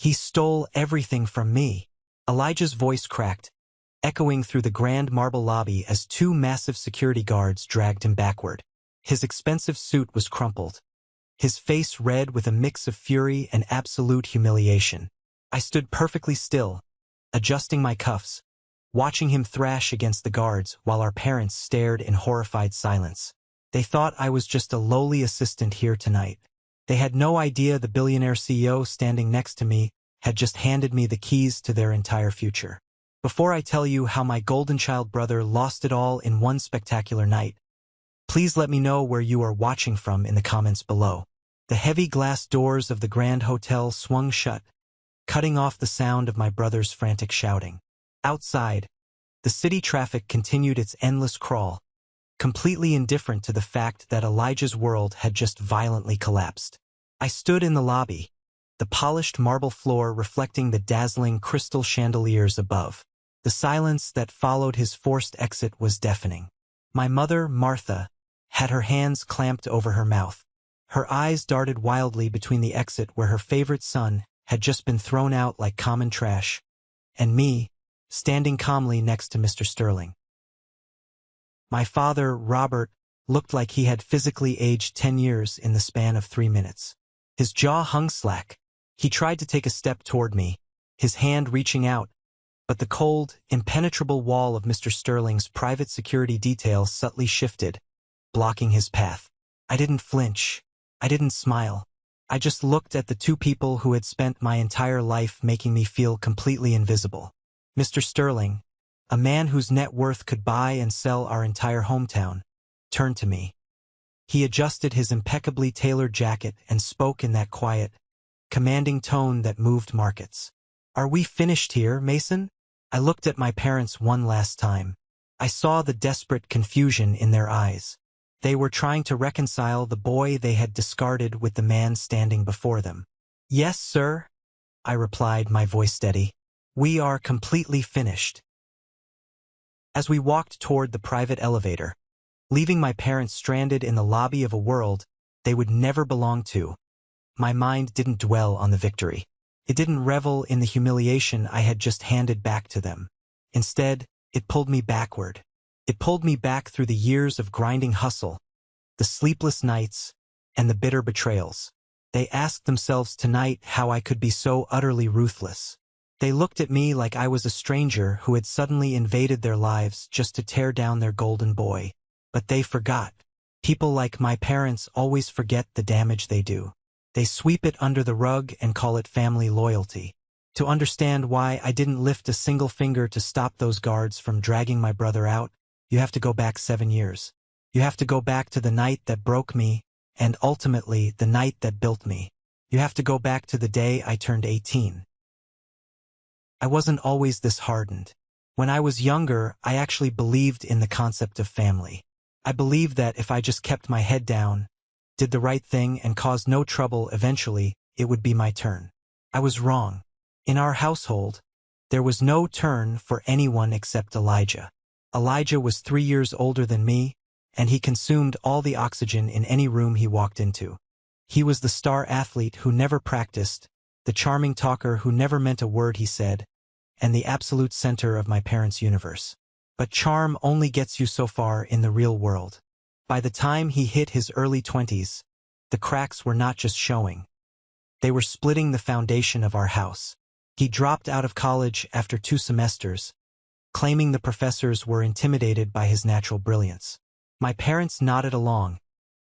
He stole everything from me. Elijah's voice cracked, echoing through the grand marble lobby as two massive security guards dragged him backward. His expensive suit was crumpled, his face red with a mix of fury and absolute humiliation. I stood perfectly still, adjusting my cuffs, watching him thrash against the guards while our parents stared in horrified silence. They thought I was just a lowly assistant here tonight. They had no idea the billionaire CEO standing next to me had just handed me the keys to their entire future. Before I tell you how my golden child brother lost it all in one spectacular night, please let me know where you are watching from in the comments below. The heavy glass doors of the Grand Hotel swung shut, cutting off the sound of my brother's frantic shouting. Outside, the city traffic continued its endless crawl, completely indifferent to the fact that Elijah's world had just violently collapsed. I stood in the lobby, the polished marble floor reflecting the dazzling crystal chandeliers above. The silence that followed his forced exit was deafening. My mother, Martha, had her hands clamped over her mouth. Her eyes darted wildly between the exit where her favorite son had just been thrown out like common trash, and me, standing calmly next to Mr. Sterling. My father, Robert, looked like he had physically aged 10 years in the span of 3 minutes. His jaw hung slack. He tried to take a step toward me, his hand reaching out, but the cold, impenetrable wall of Mr. Sterling's private security detail subtly shifted, blocking his path. I didn't flinch. I didn't smile. I just looked at the two people who had spent my entire life making me feel completely invisible. Mr. Sterling, a man whose net worth could buy and sell our entire hometown, turned to me. He adjusted his impeccably tailored jacket and spoke in that quiet, commanding tone that moved markets. "Are we finished here, Mason?" I looked at my parents one last time. I saw the desperate confusion in their eyes. They were trying to reconcile the boy they had discarded with the man standing before them. "Yes, sir," I replied, my voice steady. "We are completely finished." As we walked toward the private elevator, leaving my parents stranded in the lobby of a world they would never belong to, my mind didn't dwell on the victory. It didn't revel in the humiliation I had just handed back to them. Instead, it pulled me backward. It pulled me back through the years of grinding hustle, the sleepless nights, and the bitter betrayals. They asked themselves tonight how I could be so utterly ruthless. They looked at me like I was a stranger who had suddenly invaded their lives just to tear down their golden boy. But they forgot. People like my parents always forget the damage they do. They sweep it under the rug and call it family loyalty. To understand why I didn't lift a single finger to stop those guards from dragging my brother out, you have to go back 7 years. You have to go back to the night that broke me, and ultimately the night that built me. You have to go back to the day I turned 18. I wasn't always this hardened. When I was younger, I actually believed in the concept of family. I believed that if I just kept my head down, did the right thing, and caused no trouble, eventually, it would be my turn. I was wrong. In our household, there was no turn for anyone except Elijah. Elijah was 3 years older than me, and he consumed all the oxygen in any room he walked into. He was the star athlete who never practiced, the charming talker who never meant a word he said, and the absolute center of my parents' universe. But charm only gets you so far in the real world. By the time he hit his early 20s, the cracks were not just showing. They were splitting the foundation of our house. He dropped out of college after 2 semesters, claiming the professors were intimidated by his natural brilliance. My parents nodded along,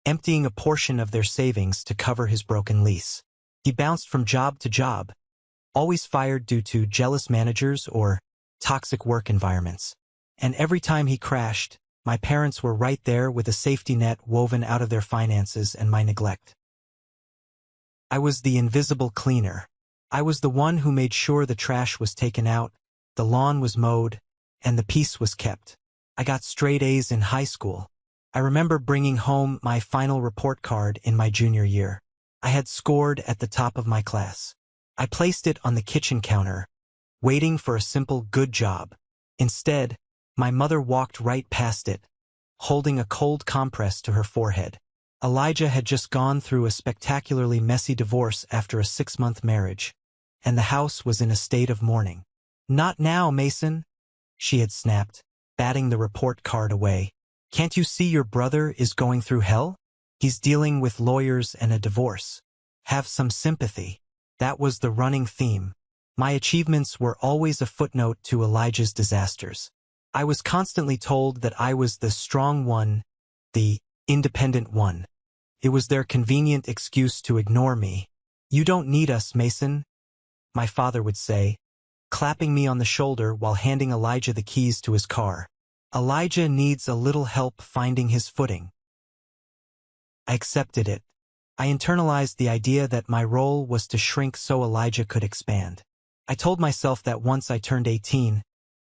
emptying a portion of their savings to cover his broken lease. He bounced from job to job, always fired due to jealous managers or toxic work environments. And every time he crashed, my parents were right there with a safety net woven out of their finances and my neglect. I was the invisible cleaner. I was the one who made sure the trash was taken out, the lawn was mowed, and the peace was kept. I got straight A's in high school. I remember bringing home my final report card in my junior year. I had scored at the top of my class. I placed it on the kitchen counter, waiting for a simple good job. Instead, my mother walked right past it, holding a cold compress to her forehead. Elijah had just gone through a spectacularly messy divorce after a 6-month marriage. and the house was in a state of mourning. "Not now, Mason," she had snapped, batting the report card away. "Can't you see your brother is going through hell? He's dealing with lawyers and a divorce. Have some sympathy." That was the running theme. My achievements were always a footnote to Elijah's disasters. I was constantly told that I was the strong one, the independent one. It was their convenient excuse to ignore me. "You don't need us, Mason," my father would say, clapping me on the shoulder while handing Elijah the keys to his car. "Elijah needs a little help finding his footing." I accepted it. I internalized the idea that my role was to shrink so Elijah could expand. I told myself that once I turned 18,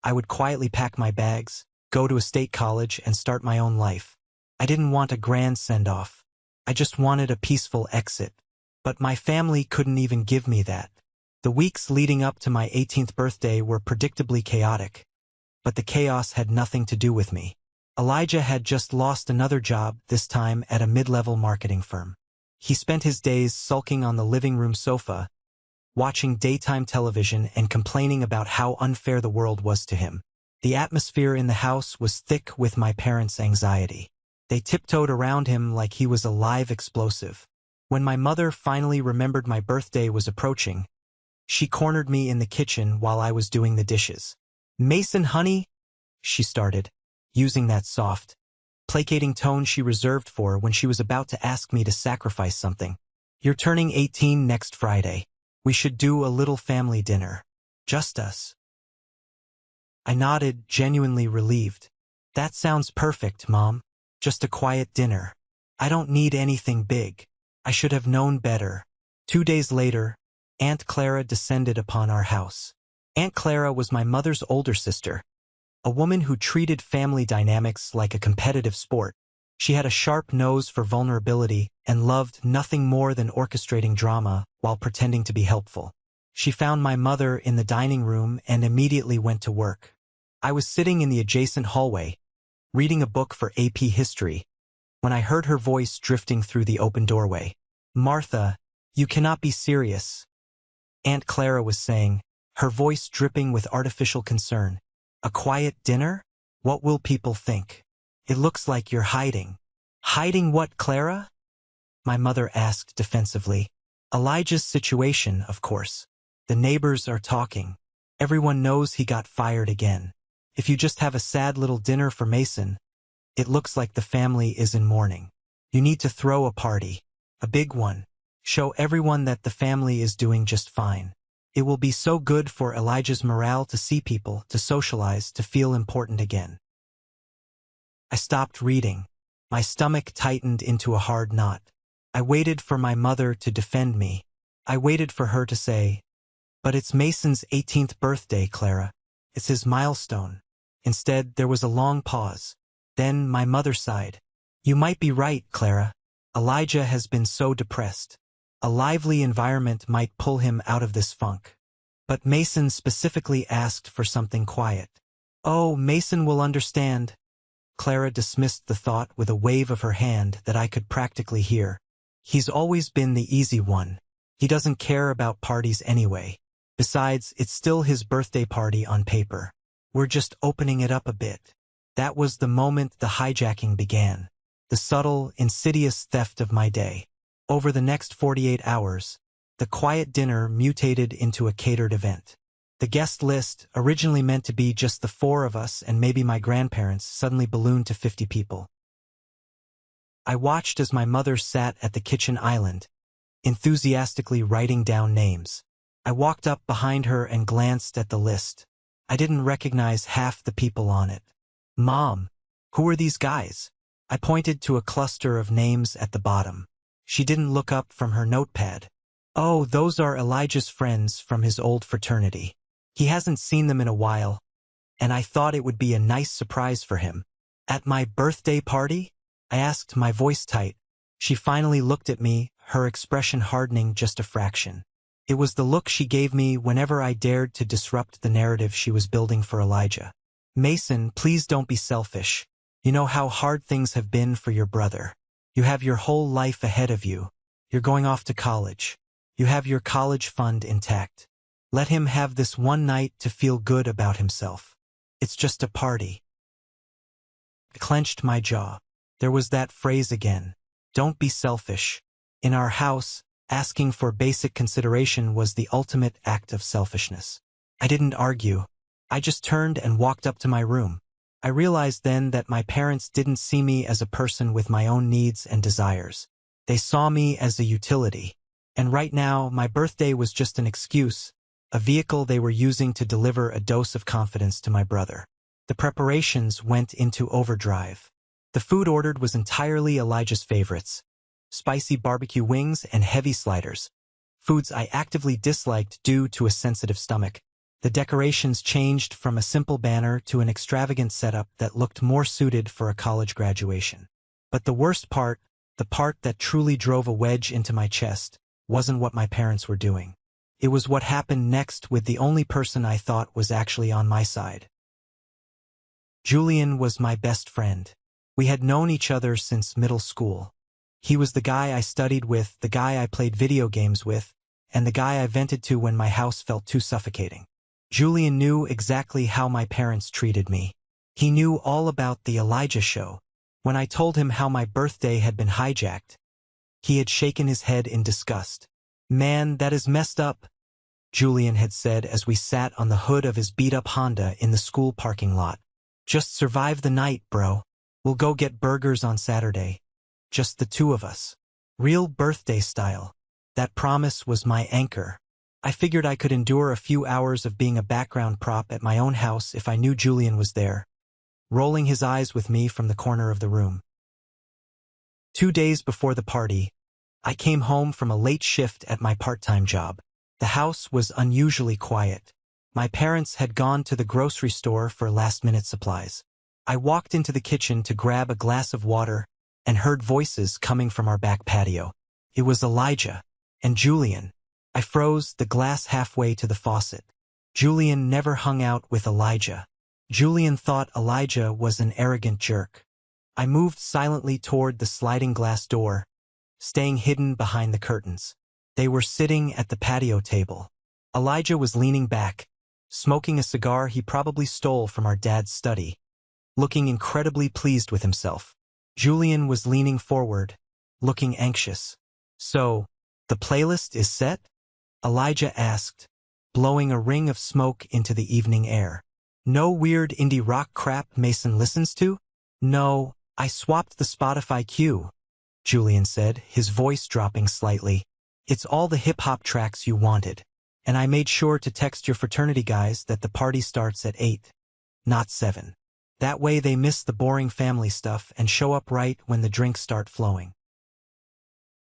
I would quietly pack my bags, go to a state college, and start my own life. I didn't want a grand send-off. I just wanted a peaceful exit. But my family couldn't even give me that. The weeks leading up to my 18th birthday were predictably chaotic. But the chaos had nothing to do with me. Elijah had just lost another job, this time at a mid-level marketing firm. He spent his days sulking on the living room sofa, watching daytime television and complaining about how unfair the world was to him. The atmosphere in the house was thick with my parents' anxiety. They tiptoed around him like he was a live explosive. When my mother finally remembered my birthday was approaching, she cornered me in the kitchen while I was doing the dishes. "Mason, honey," she started, using that soft, placating tone she reserved for when she was about to ask me to sacrifice something. "You're turning 18 next Friday. We should do a little family dinner. Just us." I nodded, genuinely relieved. "That sounds perfect, Mom. Just a quiet dinner. I don't need anything big." I should have known better. 2 days later, Aunt Clara descended upon our house. Aunt Clara was my mother's older sister, a woman who treated family dynamics like a competitive sport. She had a sharp nose for vulnerability and loved nothing more than orchestrating drama while pretending to be helpful. She found my mother in the dining room and immediately went to work. I was sitting in the adjacent hallway, reading a book for AP History, when I heard her voice drifting through the open doorway. "Martha, you cannot be serious," Aunt Clara was saying, her voice dripping with artificial concern. "A quiet dinner? What will people think? It looks like you're hiding." "Hiding what, Clara?" my mother asked defensively. "Elijah's situation, of course. The neighbors are talking. Everyone knows he got fired again. If you just have a sad little dinner for Mason, it looks like the family is in mourning. You need to throw a party. A big one. Show everyone that the family is doing just fine. It will be so good for Elijah's morale to see people, to socialize, to feel important again." I stopped reading. My stomach tightened into a hard knot. I waited for my mother to defend me. I waited for her to say, "But it's Mason's 18th birthday, Clara. It's his milestone." Instead, there was a long pause. Then my mother sighed. "You might be right, Clara. Elijah has been so depressed. A lively environment might pull him out of this funk. But Mason specifically asked for something quiet." "Oh, Mason will understand." Clara dismissed the thought with a wave of her hand that I could practically hear. "He's always been the easy one. He doesn't care about parties anyway. Besides, it's still his birthday party on paper. We're just opening it up a bit." That was the moment the hijacking began. The subtle, insidious theft of my day. Over the next 48 hours, the quiet dinner mutated into a catered event. The guest list, originally meant to be just the 4 of us and maybe my grandparents, suddenly ballooned to 50 people. I watched as my mother sat at the kitchen island, enthusiastically writing down names. I walked up behind her and glanced at the list. I didn't recognize half the people on it. "Mom, who are these guys?" I pointed to a cluster of names at the bottom. She didn't look up from her notepad. "Oh, those are Elijah's friends from his old fraternity. He hasn't seen them in a while, and I thought it would be a nice surprise for him." "At my birthday party?" I asked, my voice tight. She finally looked at me, her expression hardening just a fraction. It was the look she gave me whenever I dared to disrupt the narrative she was building for Elijah. "Mason, please don't be selfish. You know how hard things have been for your brother. You have your whole life ahead of you. You're going off to college. You have your college fund intact. Let him have this one night to feel good about himself. It's just a party. I clenched my jaw. There was that phrase again. Don't be selfish. In our house, asking for basic consideration was the ultimate act of selfishness. I didn't argue. I just turned and walked up to my room. I realized then that my parents didn't see me as a person with my own needs and desires. They saw me as a utility. And right now, my birthday was just an excuse, a vehicle they were using to deliver a dose of confidence to my brother. The preparations went into overdrive. The food ordered was entirely Elijah's favorites: spicy barbecue wings and heavy sliders, foods I actively disliked due to a sensitive stomach. The decorations changed from a simple banner to an extravagant setup that looked more suited for a college graduation. But the worst part, the part that truly drove a wedge into my chest, wasn't what my parents were doing. It was what happened next with the only person I thought was actually on my side. Julian was my best friend. We had known each other since middle school. He was the guy I studied with, the guy I played video games with, and the guy I vented to when my house felt too suffocating. Julian knew exactly how my parents treated me. He knew all about the Elijah show. When I told him how my birthday had been hijacked, he had shaken his head in disgust. "Man, that is messed up," Julian had said as we sat on the hood of his beat-up Honda in the school parking lot. "Just survive the night, bro. We'll go get burgers on Saturday. Just the two of us. Real birthday style." That promise was my anchor. I figured I could endure a few hours of being a background prop at my own house if I knew Julian was there, rolling his eyes with me from the corner of the room. 2 days before the party, I came home from a late shift at my part-time job. The house was unusually quiet. My parents had gone to the grocery store for last-minute supplies. I walked into the kitchen to grab a glass of water and heard voices coming from our back patio. It was Elijah and Julian. I froze, the glass halfway to the faucet. Julian never hung out with Elijah. Julian thought Elijah was an arrogant jerk. I moved silently toward the sliding glass door, staying hidden behind the curtains. They were sitting at the patio table. Elijah was leaning back, smoking a cigar he probably stole from our dad's study, looking incredibly pleased with himself. Julian was leaning forward, looking anxious. "So, the playlist is set?" Elijah asked, blowing a ring of smoke into the evening air. "No weird indie rock crap Mason listens to?" "No, I swapped the Spotify queue," Julian said, his voice dropping slightly. "It's all the hip-hop tracks you wanted. And I made sure to text your fraternity guys that the party starts at 8, not 7. That way they miss the boring family stuff and show up right when the drinks start flowing."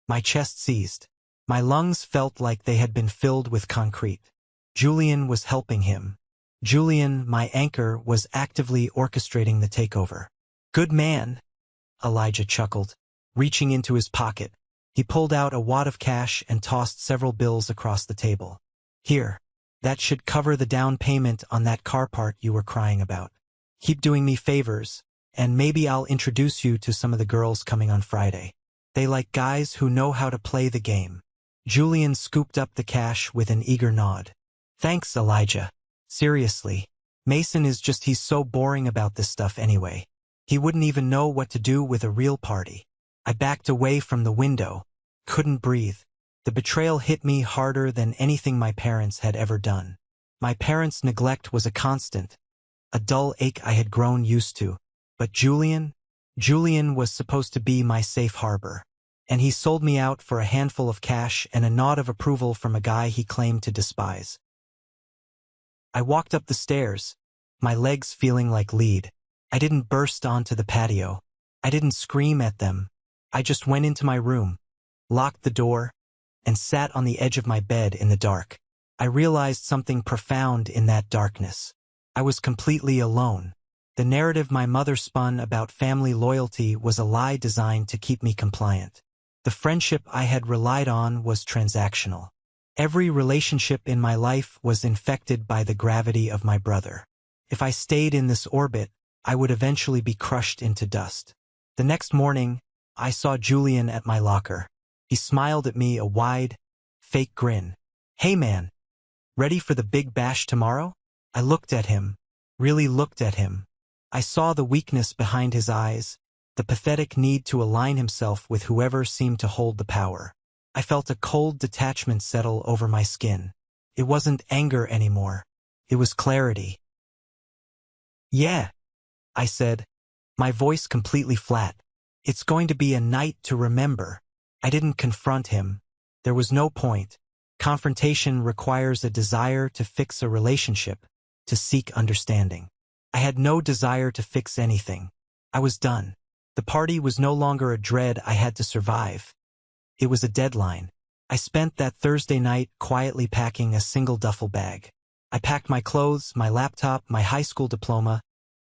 My chest seized. My lungs felt like they had been filled with concrete. Julian was helping him. Julian, my anchor, was actively orchestrating the takeover. "Good man," Elijah chuckled, reaching into his pocket. He pulled out a wad of cash and tossed several bills across the table. "Here, that should cover the down payment on that car part you were crying about. Keep doing me favors, and maybe I'll introduce you to some of the girls coming on Friday. They like guys who know how to play the game." Julian scooped up the cash with an eager nod. "Thanks, Elijah. Seriously, Mason is just he's so boring about this stuff anyway. He wouldn't even know what to do with a real party." I backed away from the window, couldn't breathe. The betrayal hit me harder than anything my parents had ever done. My parents' neglect was a constant, a dull ache I had grown used to. But Julian was supposed to be my safe harbor. And he sold me out for a handful of cash and a nod of approval from a guy he claimed to despise. I walked up the stairs, my legs feeling like lead. I didn't burst onto the patio. I didn't scream at them. I just went into my room, locked the door, and sat on the edge of my bed in the dark. I realized something profound in that darkness. I was completely alone. The narrative my mother spun about family loyalty was a lie designed to keep me compliant. The friendship I had relied on was transactional. Every relationship in my life was infected by the gravity of my brother. If I stayed in this orbit, I would eventually be crushed into dust. The next morning, I saw Julian at my locker. He smiled at me, a wide, fake grin. "Hey man, Ready for the big bash tomorrow? I looked at him, really looked at him. I saw the weakness behind his eyes, the pathetic need to align himself with whoever seemed to hold the power. I felt a cold detachment settle over my skin. It wasn't anger anymore. It was clarity. Yeah, I said, my voice completely flat. It's going to be a night to remember. I didn't confront him. There was no point. Confrontation requires a desire to fix a relationship, to seek understanding. I had no desire to fix anything. I was done. The party was no longer a dread I had to survive. It was a deadline. I spent that Thursday night quietly packing a single duffel bag. I packed my clothes, my laptop, my high school diploma,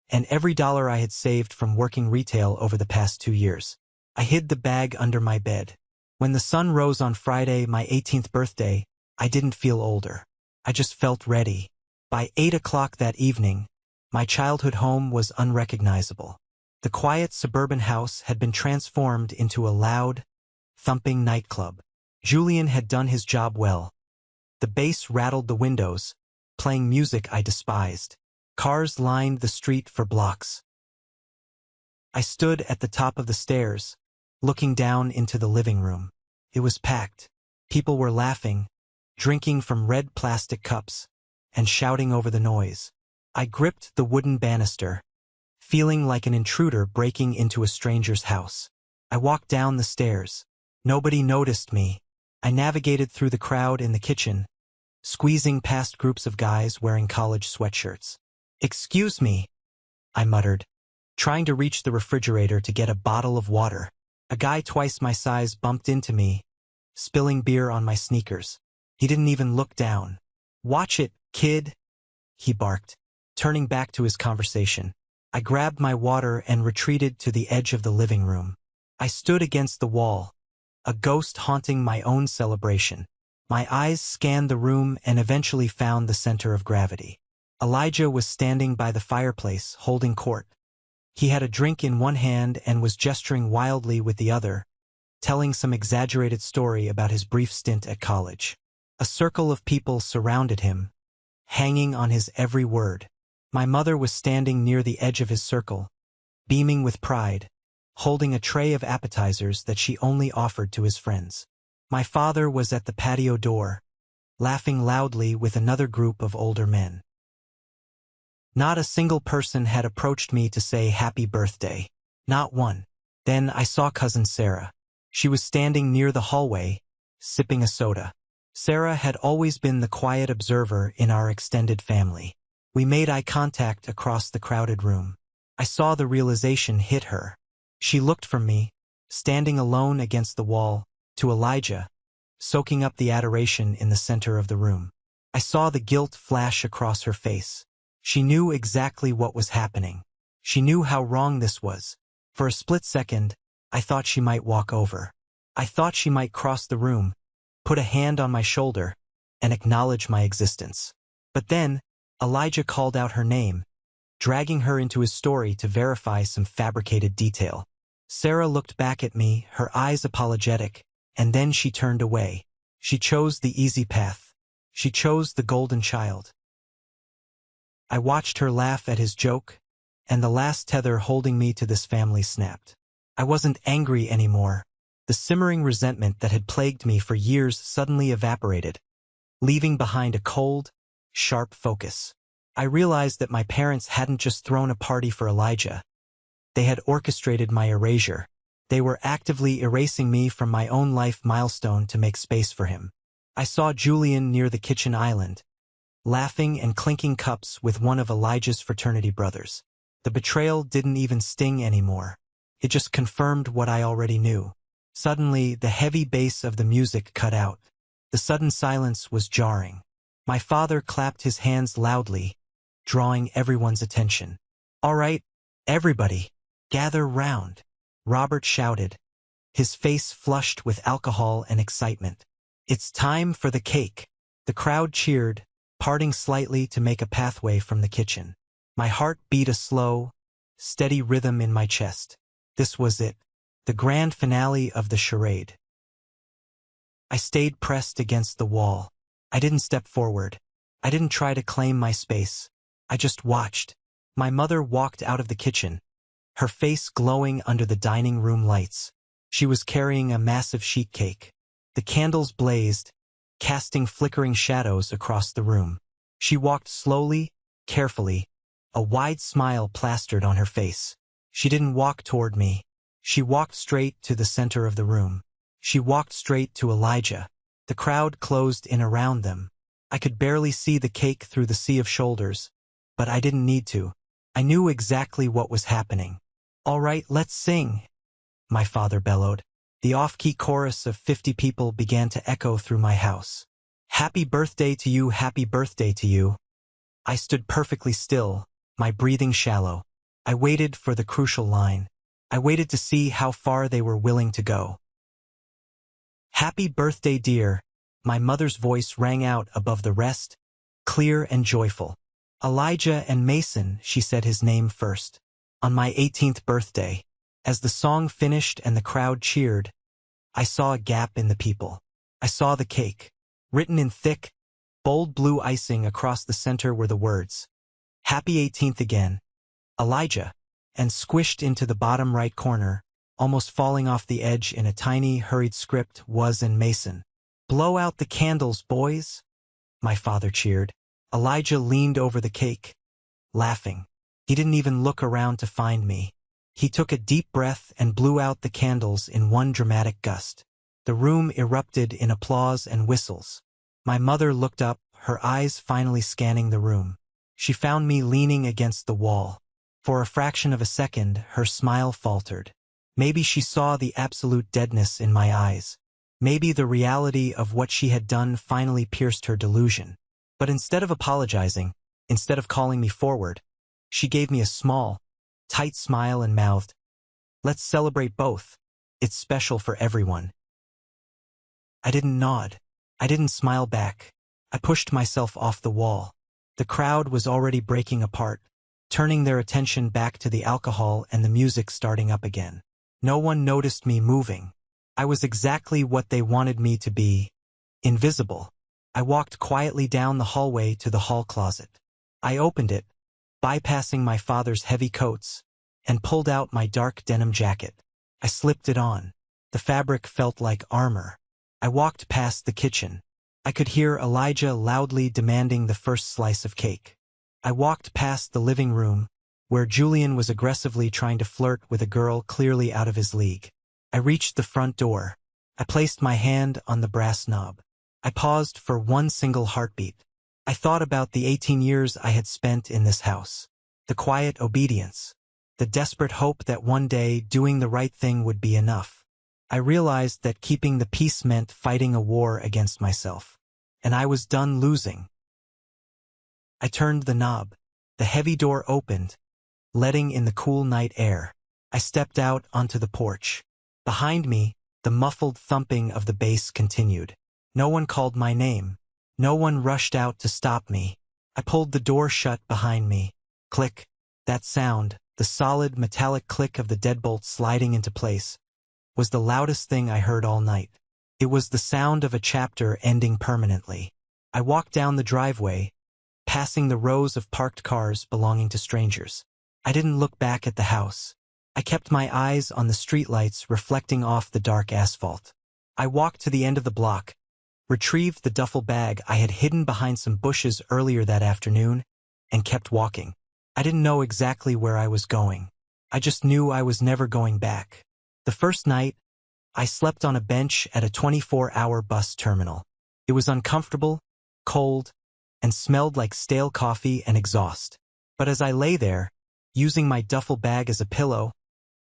and every dollar I had saved from working retail over the past 2 years. I hid the bag under my bed. When the sun rose on Friday, my 18th birthday, I didn't feel older. I just felt ready. By 8 o'clock that evening, my childhood home was unrecognizable. The quiet suburban house had been transformed into a loud, thumping nightclub. Julian had done his job well. The bass rattled the windows, playing music I despised. Cars lined the street for blocks. I stood at the top of the stairs, looking down into the living room. It was packed. People were laughing, drinking from red plastic cups, and shouting over the noise. I gripped the wooden banister, feeling like an intruder breaking into a stranger's house. I walked down the stairs. Nobody noticed me. I navigated through the crowd in the kitchen, squeezing past groups of guys wearing college sweatshirts. "Excuse me," I muttered, trying to reach the refrigerator to get a bottle of water. A guy twice my size bumped into me, spilling beer on my sneakers. He didn't even look down. "Watch it, kid," he barked, turning back to his conversation. I grabbed my water and retreated to the edge of the living room. I stood against the wall, a ghost haunting my own celebration. My eyes scanned the room and eventually found the center of gravity. Elijah was standing by the fireplace, holding court. He had a drink in one hand and was gesturing wildly with the other, telling some exaggerated story about his brief stint at college. A circle of people surrounded him, hanging on his every word. My mother was standing near the edge of his circle, beaming with pride, holding a tray of appetizers that she only offered to his friends. My father was at the patio door, laughing loudly with another group of older men. Not a single person had approached me to say happy birthday. Not one. Then I saw Cousin Sarah. She was standing near the hallway, sipping a soda. Sarah had always been the quiet observer in our extended family. We made eye contact across the crowded room. I saw the realization hit her. She looked from me, standing alone against the wall, to Elijah, soaking up the adoration in the center of the room. I saw the guilt flash across her face. She knew exactly what was happening. She knew how wrong this was. For a split second, I thought she might walk over. I thought she might cross the room, put a hand on my shoulder, and acknowledge my existence. But then, Elijah called out her name, dragging her into his story to verify some fabricated detail. Sarah looked back at me, her eyes apologetic, and then she turned away. She chose the easy path. She chose the golden child. I watched her laugh at his joke, and the last tether holding me to this family snapped. I wasn't angry anymore. The simmering resentment that had plagued me for years suddenly evaporated, leaving behind a cold, sharp focus. I realized that my parents hadn't just thrown a party for Elijah. They had orchestrated my erasure. They were actively erasing me from my own life milestone to make space for him. I saw Julian near the kitchen island, laughing and clinking cups with one of Elijah's fraternity brothers. The betrayal didn't even sting anymore. It just confirmed what I already knew. Suddenly, the heavy bass of the music cut out. The sudden silence was jarring. My father clapped his hands loudly, drawing everyone's attention. "All right, everybody, gather round," Robert shouted, his face flushed with alcohol and excitement. "It's time for the cake." The crowd cheered, parting slightly to make a pathway from the kitchen. My heart beat a slow, steady rhythm in my chest. This was it, the grand finale of the charade. I stayed pressed against the wall. I didn't step forward. I didn't try to claim my space. I just watched. My mother walked out of the kitchen, her face glowing under the dining room lights. She was carrying a massive sheet cake. The candles blazed, casting flickering shadows across the room. She walked slowly, carefully, a wide smile plastered on her face. She didn't walk toward me. She walked straight to the center of the room. She walked straight to Elijah. The crowd closed in around them. I could barely see the cake through the sea of shoulders, but I didn't need to. I knew exactly what was happening. "All right, let's sing," my father bellowed. The off-key chorus of 50 people began to echo through my house. "Happy birthday to you, happy birthday to you." I stood perfectly still, my breathing shallow. I waited for the crucial line. I waited to see how far they were willing to go. "Happy birthday, dear," my mother's voice rang out above the rest, clear and joyful. "Elijah and Mason," she said his name first. "On my 18th birthday." As the song finished and the crowd cheered, I saw a gap in the people. I saw the cake. Written in thick, bold blue icing across the center were the words, "Happy 18th again, Elijah," and squished into the bottom right corner, almost falling off the edge in a tiny, hurried script, was "and Mason." "Blow out the candles, boys," my father cheered. Elijah leaned over the cake, laughing. He didn't even look around to find me. He took a deep breath and blew out the candles in one dramatic gust. The room erupted in applause and whistles. My mother looked up, her eyes finally scanning the room. She found me leaning against the wall. For a fraction of a second, her smile faltered. Maybe she saw the absolute deadness in my eyes. Maybe the reality of what she had done finally pierced her delusion. But instead of apologizing, instead of calling me forward, she gave me a small, tight smile and mouthed, "Let's celebrate both. It's special for everyone." I didn't nod. I didn't smile back. I pushed myself off the wall. The crowd was already breaking apart, turning their attention back to the alcohol and the music starting up again. No one noticed me moving. I was exactly what they wanted me to be, invisible. I walked quietly down the hallway to the hall closet. I opened it, bypassing my father's heavy coats, and pulled out my dark denim jacket. I slipped it on. The fabric felt like armor. I walked past the kitchen. I could hear Elijah loudly demanding the first slice of cake. I walked past the living room, where Julian was aggressively trying to flirt with a girl clearly out of his league. I reached the front door. I placed my hand on the brass knob. I paused for one single heartbeat. I thought about the 18 years I had spent in this house. The quiet obedience. The desperate hope that one day doing the right thing would be enough. I realized that keeping the peace meant fighting a war against myself. And I was done losing. I turned the knob. The heavy door opened, letting in the cool night air. I stepped out onto the porch. Behind me, the muffled thumping of the bass continued. No one called my name. No one rushed out to stop me. I pulled the door shut behind me. Click. That sound, the solid metallic click of the deadbolt sliding into place, was the loudest thing I heard all night. It was the sound of a chapter ending permanently. I walked down the driveway, passing the rows of parked cars belonging to strangers. I didn't look back at the house. I kept my eyes on the streetlights reflecting off the dark asphalt. I walked to the end of the block, retrieved the duffel bag I had hidden behind some bushes earlier that afternoon, and kept walking. I didn't know exactly where I was going. I just knew I was never going back. The first night, I slept on a bench at a 24-hour bus terminal. It was uncomfortable, cold, and smelled like stale coffee and exhaust. But as I lay there, using my duffel bag as a pillow,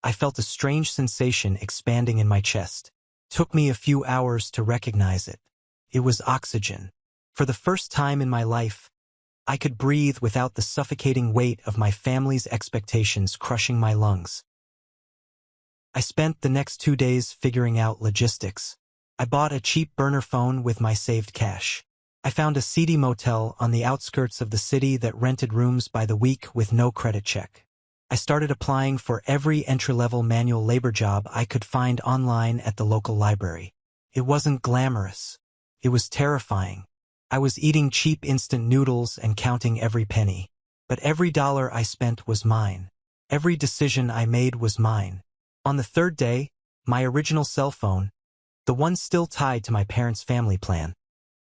I felt a strange sensation expanding in my chest. It took me a few hours to recognize it. It was oxygen. For the first time in my life, I could breathe without the suffocating weight of my family's expectations crushing my lungs. I spent the next 2 days figuring out logistics. I bought a cheap burner phone with my saved cash. I found a seedy motel on the outskirts of the city that rented rooms by the week with no credit check. I started applying for every entry-level manual labor job I could find online at the local library. It wasn't glamorous. It was terrifying. I was eating cheap instant noodles and counting every penny. But every dollar I spent was mine. Every decision I made was mine. On the third day, my original cell phone, the one still tied to my parents' family plan,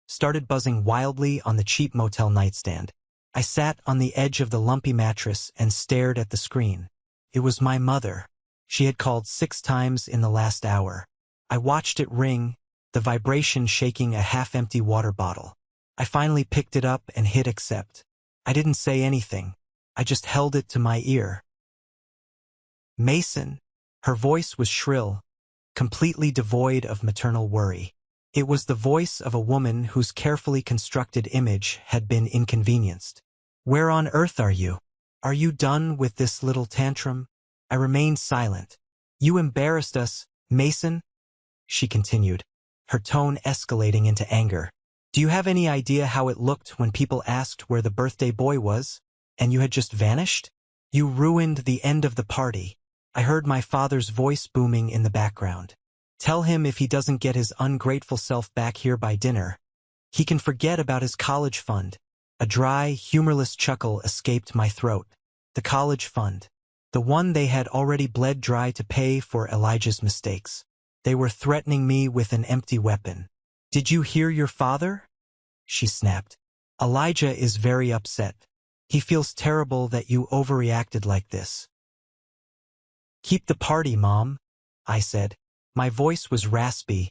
started buzzing wildly on the cheap motel nightstand. I sat on the edge of the lumpy mattress and stared at the screen. It was my mother. She had called 6 times in the last hour. I watched it ring, the vibration shaking a half-empty water bottle. I finally picked it up and hit accept. I didn't say anything. I just held it to my ear. Mason. Her voice was shrill, completely devoid of maternal worry. It was the voice of a woman whose carefully constructed image had been inconvenienced. Where on earth are you? Are you done with this little tantrum? I remained silent. You embarrassed us, Mason, she continued, her tone escalating into anger. Do you have any idea how it looked when people asked where the birthday boy was, and you had just vanished? You ruined the end of the party. I heard my father's voice booming in the background. Tell him if he doesn't get his ungrateful self back here by dinner, he can forget about his college fund. A dry, humorless chuckle escaped my throat. The college fund. The one they had already bled dry to pay for Elijah's mistakes. They were threatening me with an empty weapon. Did you hear your father? She snapped. Elijah is very upset. He feels terrible that you overreacted like this. Keep the party, Mom, I said. My voice was raspy,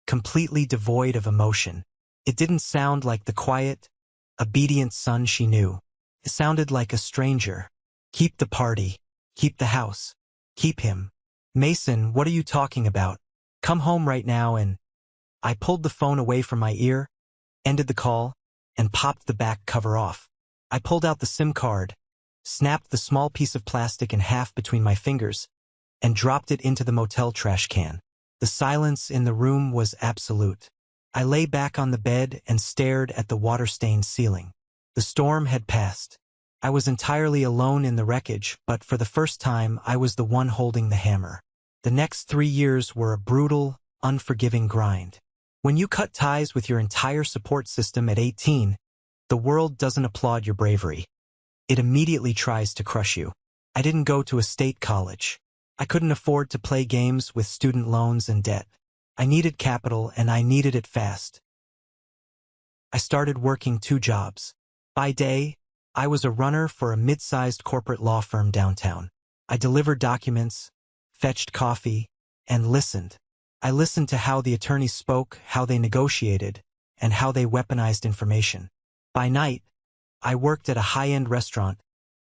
completely devoid of emotion. It didn't sound like the quiet, obedient son she knew. It sounded like a stranger. Keep the party. Keep the house. Keep him. Mason, what are you talking about? Come home right now and... I pulled the phone away from my ear, ended the call, and popped the back cover off. I pulled out the SIM card, snapped the small piece of plastic in half between my fingers, and dropped it into the motel trash can. The silence in the room was absolute. I lay back on the bed and stared at the water-stained ceiling. The storm had passed. I was entirely alone in the wreckage, but for the first time I was the one holding the hammer. The next 3 years were a brutal, unforgiving grind. When you cut ties with your entire support system at 18, the world doesn't applaud your bravery. It immediately tries to crush you. I didn't go to a state college. I couldn't afford to play games with student loans and debt. I needed capital, and I needed it fast. I started working 2 jobs. By day, I was a runner for a mid-sized corporate law firm downtown. I delivered documents, fetched coffee, and listened. I listened to how the attorneys spoke, how they negotiated, and how they weaponized information. By night, I worked at a high-end restaurant,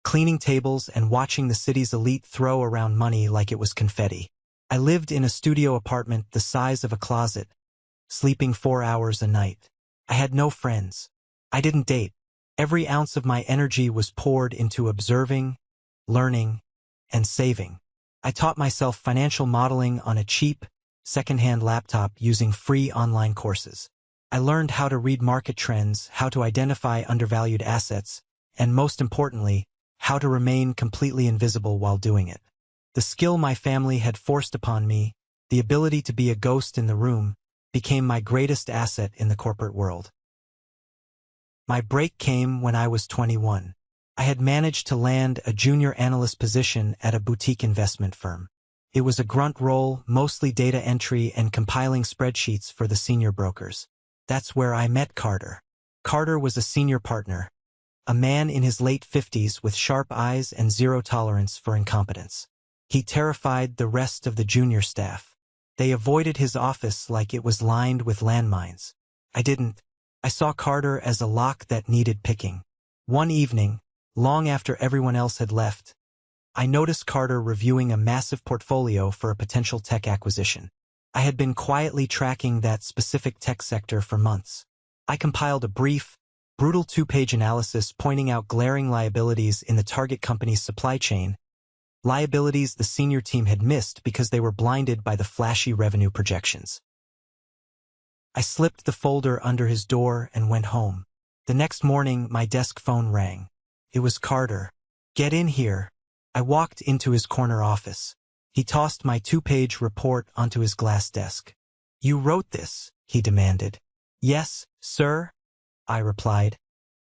cleaning tables and watching the city's elite throw around money like it was confetti. I lived in a studio apartment the size of a closet, sleeping 4 hours a night. I had no friends. I didn't date. Every ounce of my energy was poured into observing, learning, and saving. I taught myself financial modeling on a cheap, second-hand laptop using free online courses. I learned how to read market trends, how to identify undervalued assets, and most importantly, how to remain completely invisible while doing it. The skill my family had forced upon me, the ability to be a ghost in the room, became my greatest asset in the corporate world. My break came when I was 21. I had managed to land a junior analyst position at a boutique investment firm. It was a grunt role, mostly data entry and compiling spreadsheets for the senior brokers. That's where I met Carter. Carter was a senior partner, a man in his late 50s with sharp eyes and zero tolerance for incompetence. He terrified the rest of the junior staff. They avoided his office like it was lined with landmines. I didn't. I saw Carter as a lock that needed picking. One evening, long after everyone else had left, I noticed Carter reviewing a massive portfolio for a potential tech acquisition. I had been quietly tracking that specific tech sector for months. I compiled a brief, brutal 2-page analysis pointing out glaring liabilities in the target company's supply chain, liabilities the senior team had missed because they were blinded by the flashy revenue projections. I slipped the folder under his door and went home. The next morning, my desk phone rang. It was Carter. Get in here. I walked into his corner office. He tossed my 2-page report onto his glass desk. You wrote this, he demanded. Yes, sir. I replied,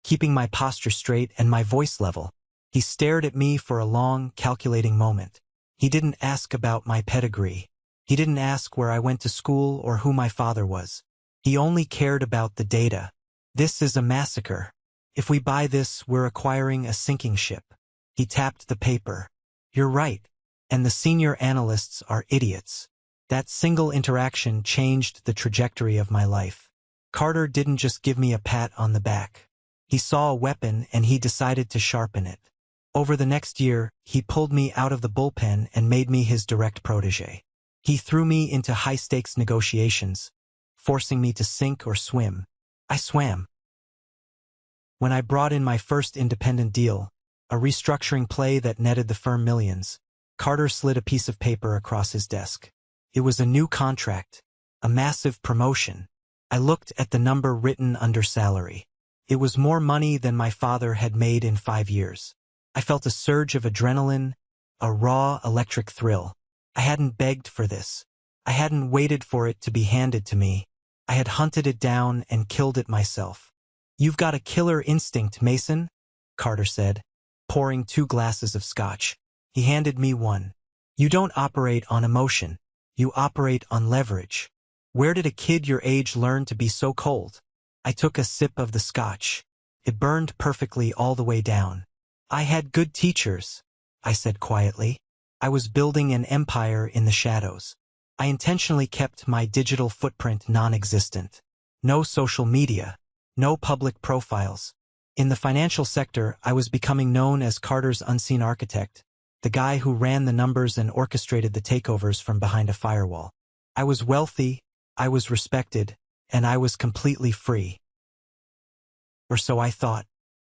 keeping my posture straight and my voice level. He stared at me for a long, calculating moment. He didn't ask about my pedigree. He didn't ask where I went to school or who my father was. He only cared about the data. This is a massacre. If we buy this, we're acquiring a sinking ship. He tapped the paper. You're right. And the senior analysts are idiots. That single interaction changed the trajectory of my life. Carter didn't just give me a pat on the back. He saw a weapon and he decided to sharpen it. Over the next year, he pulled me out of the bullpen and made me his direct protege. He threw me into high-stakes negotiations, forcing me to sink or swim. I swam. When I brought in my first independent deal, a restructuring play that netted the firm millions, Carter slid a piece of paper across his desk. It was a new contract, a massive promotion. I looked at the number written under salary. It was more money than my father had made in 5 years. I felt a surge of adrenaline, a raw electric thrill. I hadn't begged for this. I hadn't waited for it to be handed to me. I had hunted it down and killed it myself. You've got a killer instinct, Mason, Carter said, pouring 2 glasses of scotch. He handed me one. You don't operate on emotion. You operate on leverage. Where did a kid your age learn to be so cold? I took a sip of the scotch. It burned perfectly all the way down. I had good teachers, I said quietly. I was building an empire in the shadows. I intentionally kept my digital footprint non-existent. No social media. No public profiles. In the financial sector, I was becoming known as Carter's unseen architect, the guy who ran the numbers and orchestrated the takeovers from behind a firewall. I was wealthy, I was respected, and I was completely free. Or so I thought.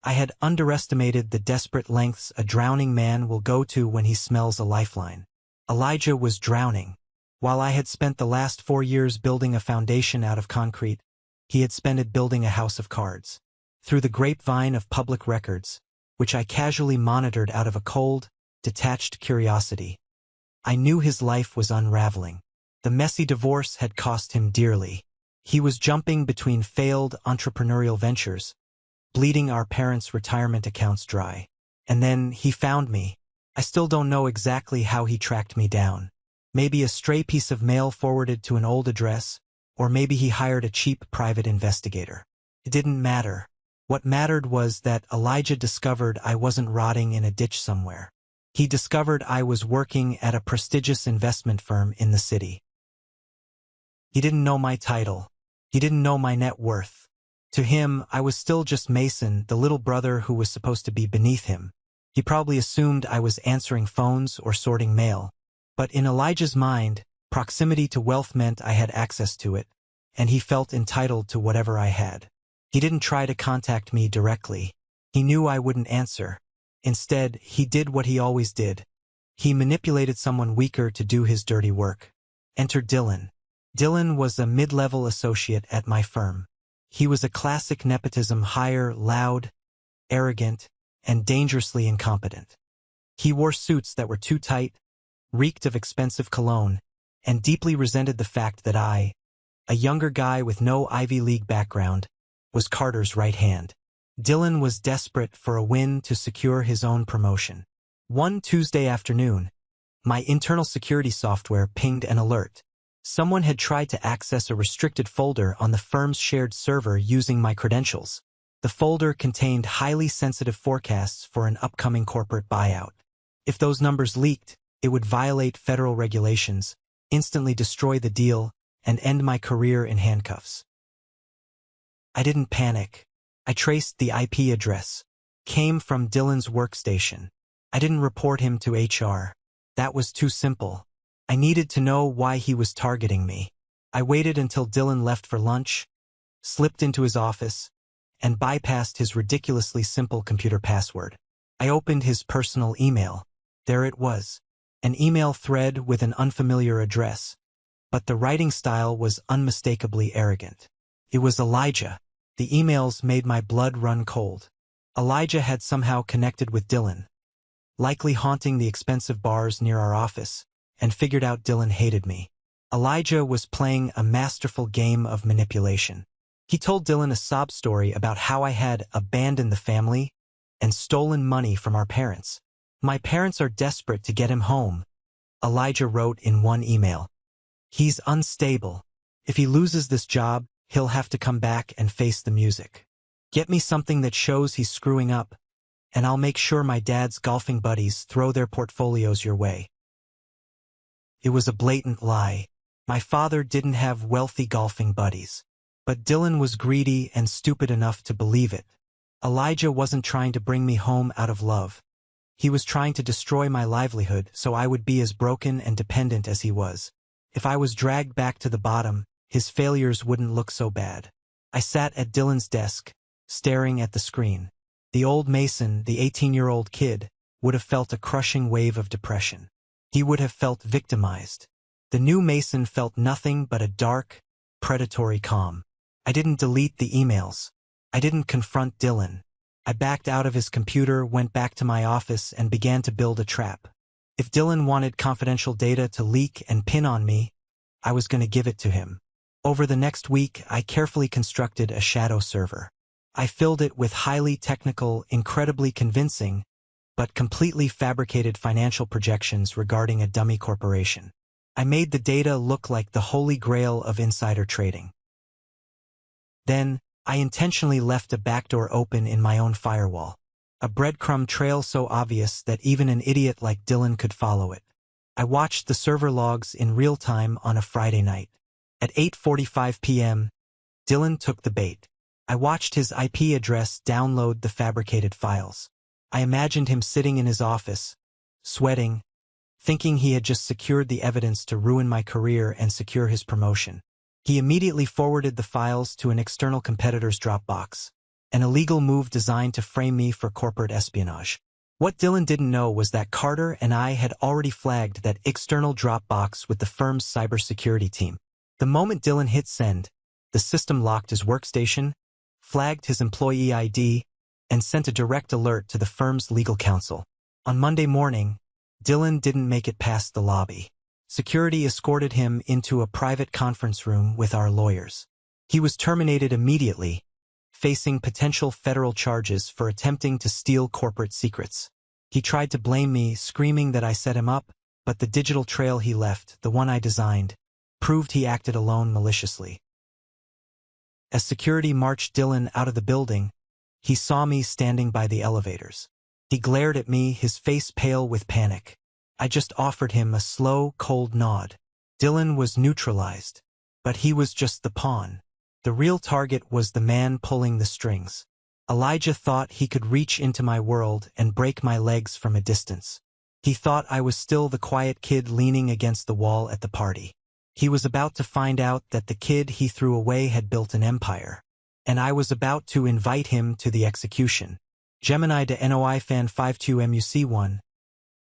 I had underestimated the desperate lengths a drowning man will go to when he smells a lifeline. Elijah was drowning. While I had spent the last 4 years building a foundation out of concrete, he had spent it building a house of cards. Through the grapevine of public records, which I casually monitored out of a cold, detached curiosity, I knew his life was unraveling. The messy divorce had cost him dearly. He was jumping between failed entrepreneurial ventures, bleeding our parents' retirement accounts dry. And then he found me. I still don't know exactly how he tracked me down. Maybe a stray piece of mail forwarded to an old address, or maybe he hired a cheap private investigator. It didn't matter. What mattered was that Elijah discovered I wasn't rotting in a ditch somewhere. He discovered I was working at a prestigious investment firm in the city. He didn't know my title. He didn't know my net worth. To him, I was still just Mason, the little brother who was supposed to be beneath him. He probably assumed I was answering phones or sorting mail. But in Elijah's mind, proximity to wealth meant I had access to it, and he felt entitled to whatever I had. He didn't try to contact me directly. He knew I wouldn't answer. Instead, he did what he always did. He manipulated someone weaker to do his dirty work. Enter Dylan. Dylan was a mid-level associate at my firm. He was a classic nepotism hire, loud, arrogant, and dangerously incompetent. He wore suits that were too tight, reeked of expensive cologne, and deeply resented the fact that I, a younger guy with no Ivy League background, was Carter's right hand. Dylan was desperate for a win to secure his own promotion. One Tuesday afternoon, my internal security software pinged an alert. Someone had tried to access a restricted folder on the firm's shared server using my credentials. The folder contained highly sensitive forecasts for an upcoming corporate buyout. If those numbers leaked, it would violate federal regulations, instantly destroy the deal, and end my career in handcuffs. I didn't panic. I traced the IP address. Came from Dylan's workstation. I didn't report him to HR. That was too simple. I needed to know why he was targeting me. I waited until Dylan left for lunch, slipped into his office, and bypassed his ridiculously simple computer password. I opened his personal email. There it was. An email thread with an unfamiliar address, but the writing style was unmistakably arrogant. It was Elijah. The emails made my blood run cold. Elijah had somehow connected with Dylan, likely haunting the expensive bars near our office, and figured out Dylan hated me. Elijah was playing a masterful game of manipulation. He told Dylan a sob story about how I had abandoned the family and stolen money from our parents. My parents are desperate to get him home, Elijah wrote in one email. He's unstable. If he loses this job, he'll have to come back and face the music. Get me something that shows he's screwing up, and I'll make sure my dad's golfing buddies throw their portfolios your way. It was a blatant lie. My father didn't have wealthy golfing buddies. But Dylan was greedy and stupid enough to believe it. Elijah wasn't trying to bring me home out of love. He was trying to destroy my livelihood so I would be as broken and dependent as he was. If I was dragged back to the bottom, his failures wouldn't look so bad. I sat at Dylan's desk, staring at the screen. The old Mason, the 18-year-old kid, would have felt a crushing wave of depression. He would have felt victimized. The new Mason felt nothing but a dark, predatory calm. I didn't delete the emails. I didn't confront Dylan. I backed out of his computer, went back to my office, and began to build a trap. If Dylan wanted confidential data to leak and pin on me, I was going to give it to him. Over the next week, I carefully constructed a shadow server. I filled it with highly technical, incredibly convincing, but completely fabricated financial projections regarding a dummy corporation. I made the data look like the holy grail of insider trading. Then, I intentionally left a backdoor open in my own firewall. A breadcrumb trail so obvious that even an idiot like Dylan could follow it. I watched the server logs in real time on a Friday night. At 8:45 p.m., Dylan took the bait. I watched his IP address download the fabricated files. I imagined him sitting in his office, sweating, thinking he had just secured the evidence to ruin my career and secure his promotion. He immediately forwarded the files to an external competitor's Dropbox, an illegal move designed to frame me for corporate espionage. What Dylan didn't know was that Carter and I had already flagged that external Dropbox with the firm's cybersecurity team. The moment Dylan hit send, the system locked his workstation, flagged his employee ID, and sent a direct alert to the firm's legal counsel. On Monday morning, Dylan didn't make it past the lobby. Security escorted him into a private conference room with our lawyers. He was terminated immediately, facing potential federal charges for attempting to steal corporate secrets. He tried to blame me, screaming that I set him up, but the digital trail he left, the one I designed, proved he acted alone maliciously. As security marched Dylan out of the building, he saw me standing by the elevators. He glared at me, his face pale with panic. I just offered him a slow, cold nod. Dylan was neutralized, but he was just the pawn. The real target was the man pulling the strings. Elijah thought he could reach into my world and break my legs from a distance. He thought I was still the quiet kid leaning against the wall at the party. He was about to find out that the kid he threw away had built an empire, and I was about to invite him to the execution. Gemini to NOI fan 52MUC1.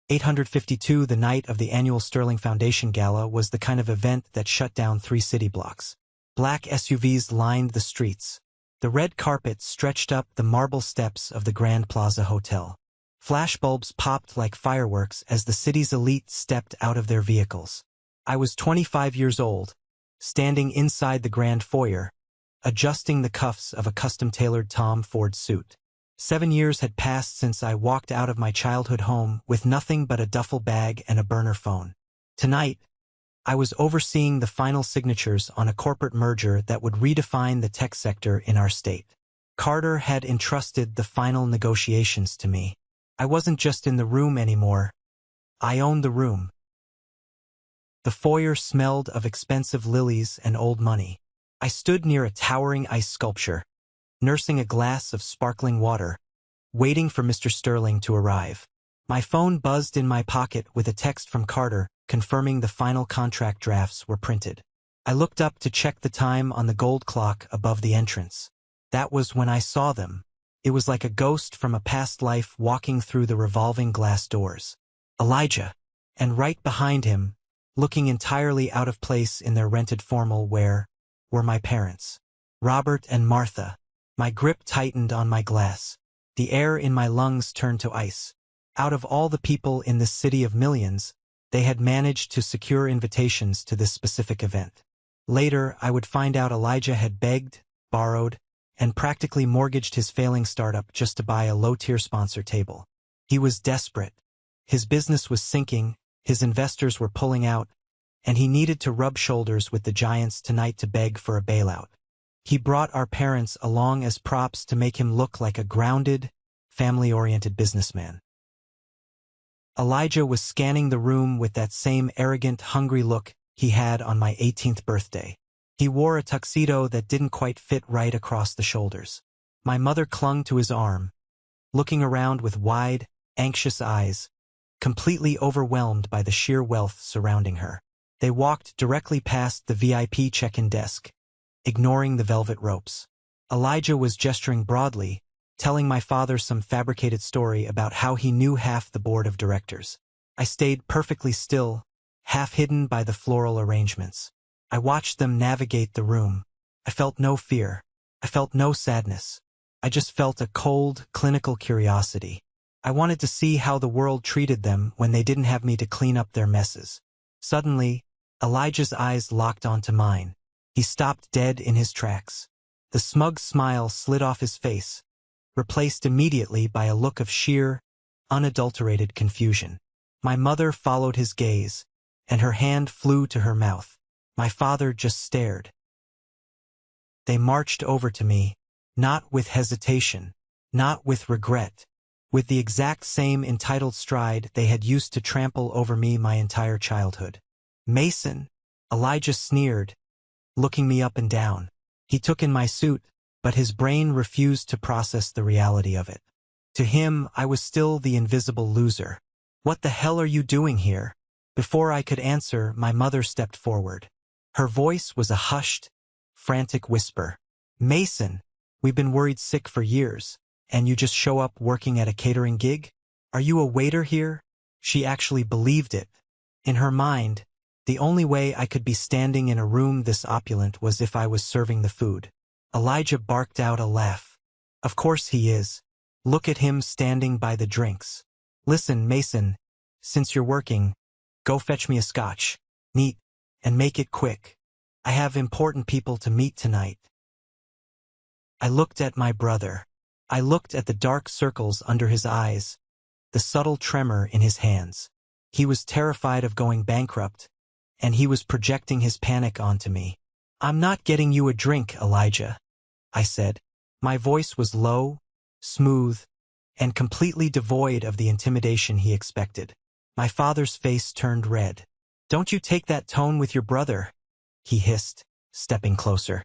852. The night of the annual Sterling Foundation Gala was the kind of event that shut down 3 city blocks. Black SUVs lined the streets. The red carpet stretched up the marble steps of the Grand Plaza Hotel. Flashbulbs popped like fireworks as the city's elite stepped out of their vehicles. I was 25 years old, standing inside the grand foyer, adjusting the cuffs of a custom-tailored Tom Ford suit. 7 years had passed since I walked out of my childhood home with nothing but a duffel bag and a burner phone. Tonight, I was overseeing the final signatures on a corporate merger that would redefine the tech sector in our state. Carter had entrusted the final negotiations to me. I wasn't just in the room anymore. I owned the room. The foyer smelled of expensive lilies and old money. I stood near a towering ice sculpture, nursing a glass of sparkling water, waiting for Mr. Sterling to arrive. My phone buzzed in my pocket with a text from Carter confirming the final contract drafts were printed. I looked up to check the time on the gold clock above the entrance. That was when I saw them. It was like a ghost from a past life walking through the revolving glass doors. Elijah. And right behind him, looking entirely out of place in their rented formal wear, were my parents. Robert and Martha. My grip tightened on my glass. The air in my lungs turned to ice. Out of all the people in this city of millions, they had managed to secure invitations to this specific event. Later, I would find out Elijah had begged, borrowed, and practically mortgaged his failing startup just to buy a low-tier sponsor table. He was desperate. His business was sinking, his investors were pulling out, and he needed to rub shoulders with the giants tonight to beg for a bailout. He brought our parents along as props to make him look like a grounded, family-oriented businessman. Elijah was scanning the room with that same arrogant, hungry look he had on my 18th birthday. He wore a tuxedo that didn't quite fit right across the shoulders. My mother clung to his arm, looking around with wide, anxious eyes, completely overwhelmed by the sheer wealth surrounding her. They walked directly past the VIP check-in desk, ignoring the velvet ropes. Elijah was gesturing broadly, telling my father some fabricated story about how he knew half the board of directors. I stayed perfectly still, half hidden by the floral arrangements. I watched them navigate the room. I felt no fear. I felt no sadness. I just felt a cold, clinical curiosity. I wanted to see how the world treated them when they didn't have me to clean up their messes. Suddenly, Elijah's eyes locked onto mine. He stopped dead in his tracks. The smug smile slid off his face, replaced immediately by a look of sheer, unadulterated confusion. My mother followed his gaze, and her hand flew to her mouth. My father just stared. They marched over to me, not with hesitation, not with regret, with the exact same entitled stride they had used to trample over me my entire childhood. "Mason," Elijah sneered, looking me up and down. He took in my suit, but his brain refused to process the reality of it. To him, I was still the invisible loser. "What the hell are you doing here?" Before I could answer, my mother stepped forward. Her voice was a hushed, frantic whisper. "Mason, we've been worried sick for years, and you just show up working at a catering gig? Are you a waiter here?" She actually believed it. In her mind, the only way I could be standing in a room this opulent was if I was serving the food. Elijah barked out a laugh. "Of course he is. Look at him standing by the drinks. Listen, Mason, since you're working, go fetch me a scotch. Neat. And make it quick. I have important people to meet tonight." I looked at my brother. I looked at the dark circles under his eyes, the subtle tremor in his hands. He was terrified of going bankrupt, and he was projecting his panic onto me. "I'm not getting you a drink, Elijah," I said. My voice was low, smooth, and completely devoid of the intimidation he expected. My father's face turned red. "Don't you take that tone with your brother," he hissed, stepping closer.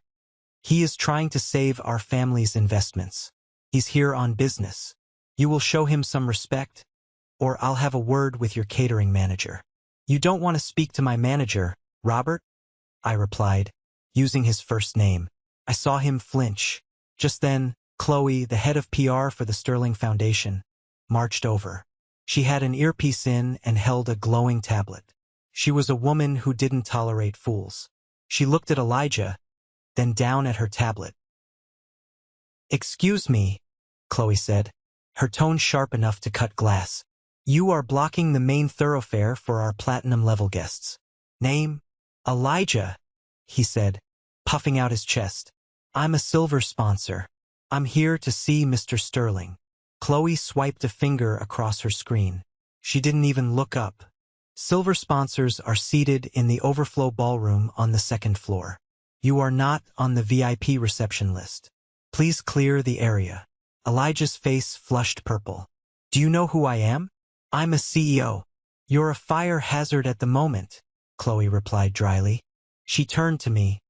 "He is trying to save our family's investments. He's here on business. You will show him some respect, or I'll have a word with your catering manager." "You don't want to speak to my manager, Robert?" I replied, using his first name. I saw him flinch. Just then, Chloe, the head of PR for the Sterling Foundation, marched over. She had an earpiece in and held a glowing tablet. She was a woman who didn't tolerate fools. She looked at Elijah, then down at her tablet. "Excuse me," Chloe said, her tone sharp enough to cut glass. "You are blocking the main thoroughfare for our platinum-level guests." "Name?" "Elijah," he said, puffing out his chest. "I'm a silver sponsor. I'm here to see Mr. Sterling." Chloe swiped a finger across her screen. She didn't even look up. "Silver sponsors are seated in the overflow ballroom on the second floor. You are not on the VIP reception list. Please clear the area." Elijah's face flushed purple. "Do you know who I am?" "I'm a CEO. You're a fire hazard at the moment," Chloe replied dryly. She turned to me,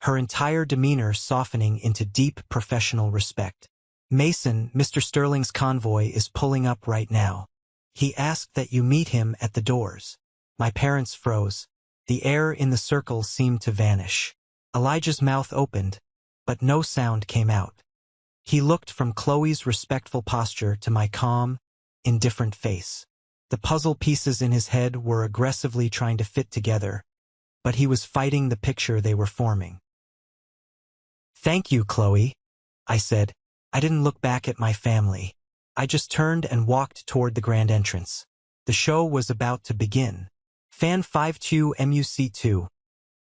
her entire demeanor softening into deep professional respect. "Mason, Mr. Sterling's convoy is pulling up right now. He asked that you meet him at the doors." My parents froze. The air in the circle seemed to vanish. Elijah's mouth opened, but no sound came out. He looked from Chloe's respectful posture to my calm, indifferent face. The puzzle pieces in his head were aggressively trying to fit together, but he was fighting the picture they were forming. "Thank you, Chloe," I said. I didn't look back at my family. I just turned and walked toward the grand entrance. The show was about to begin. Fan 52 MUC2.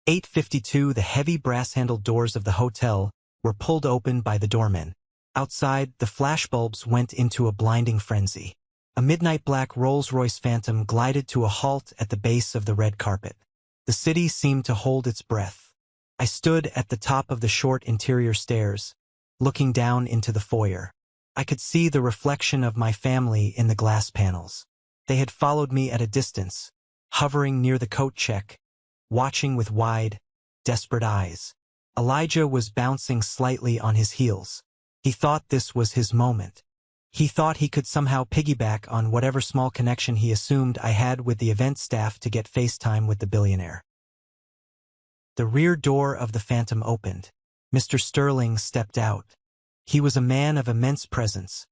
8:52. The heavy brass-handled doors of the hotel were pulled open by the doorman. Outside, the flashbulbs went into a blinding frenzy. A midnight black Rolls-Royce Phantom glided to a halt at the base of the red carpet. The city seemed to hold its breath. I stood at the top of the short interior stairs, looking down into the foyer. I could see the reflection of my family in the glass panels. They had followed me at a distance, hovering near the coat check, watching with wide, desperate eyes. Elijah was bouncing slightly on his heels. He thought this was his moment. He thought he could somehow piggyback on whatever small connection he assumed I had with the event staff to get FaceTime with the billionaire. The rear door of the Phantom opened. Mr. Sterling stepped out. He was a man of immense presence,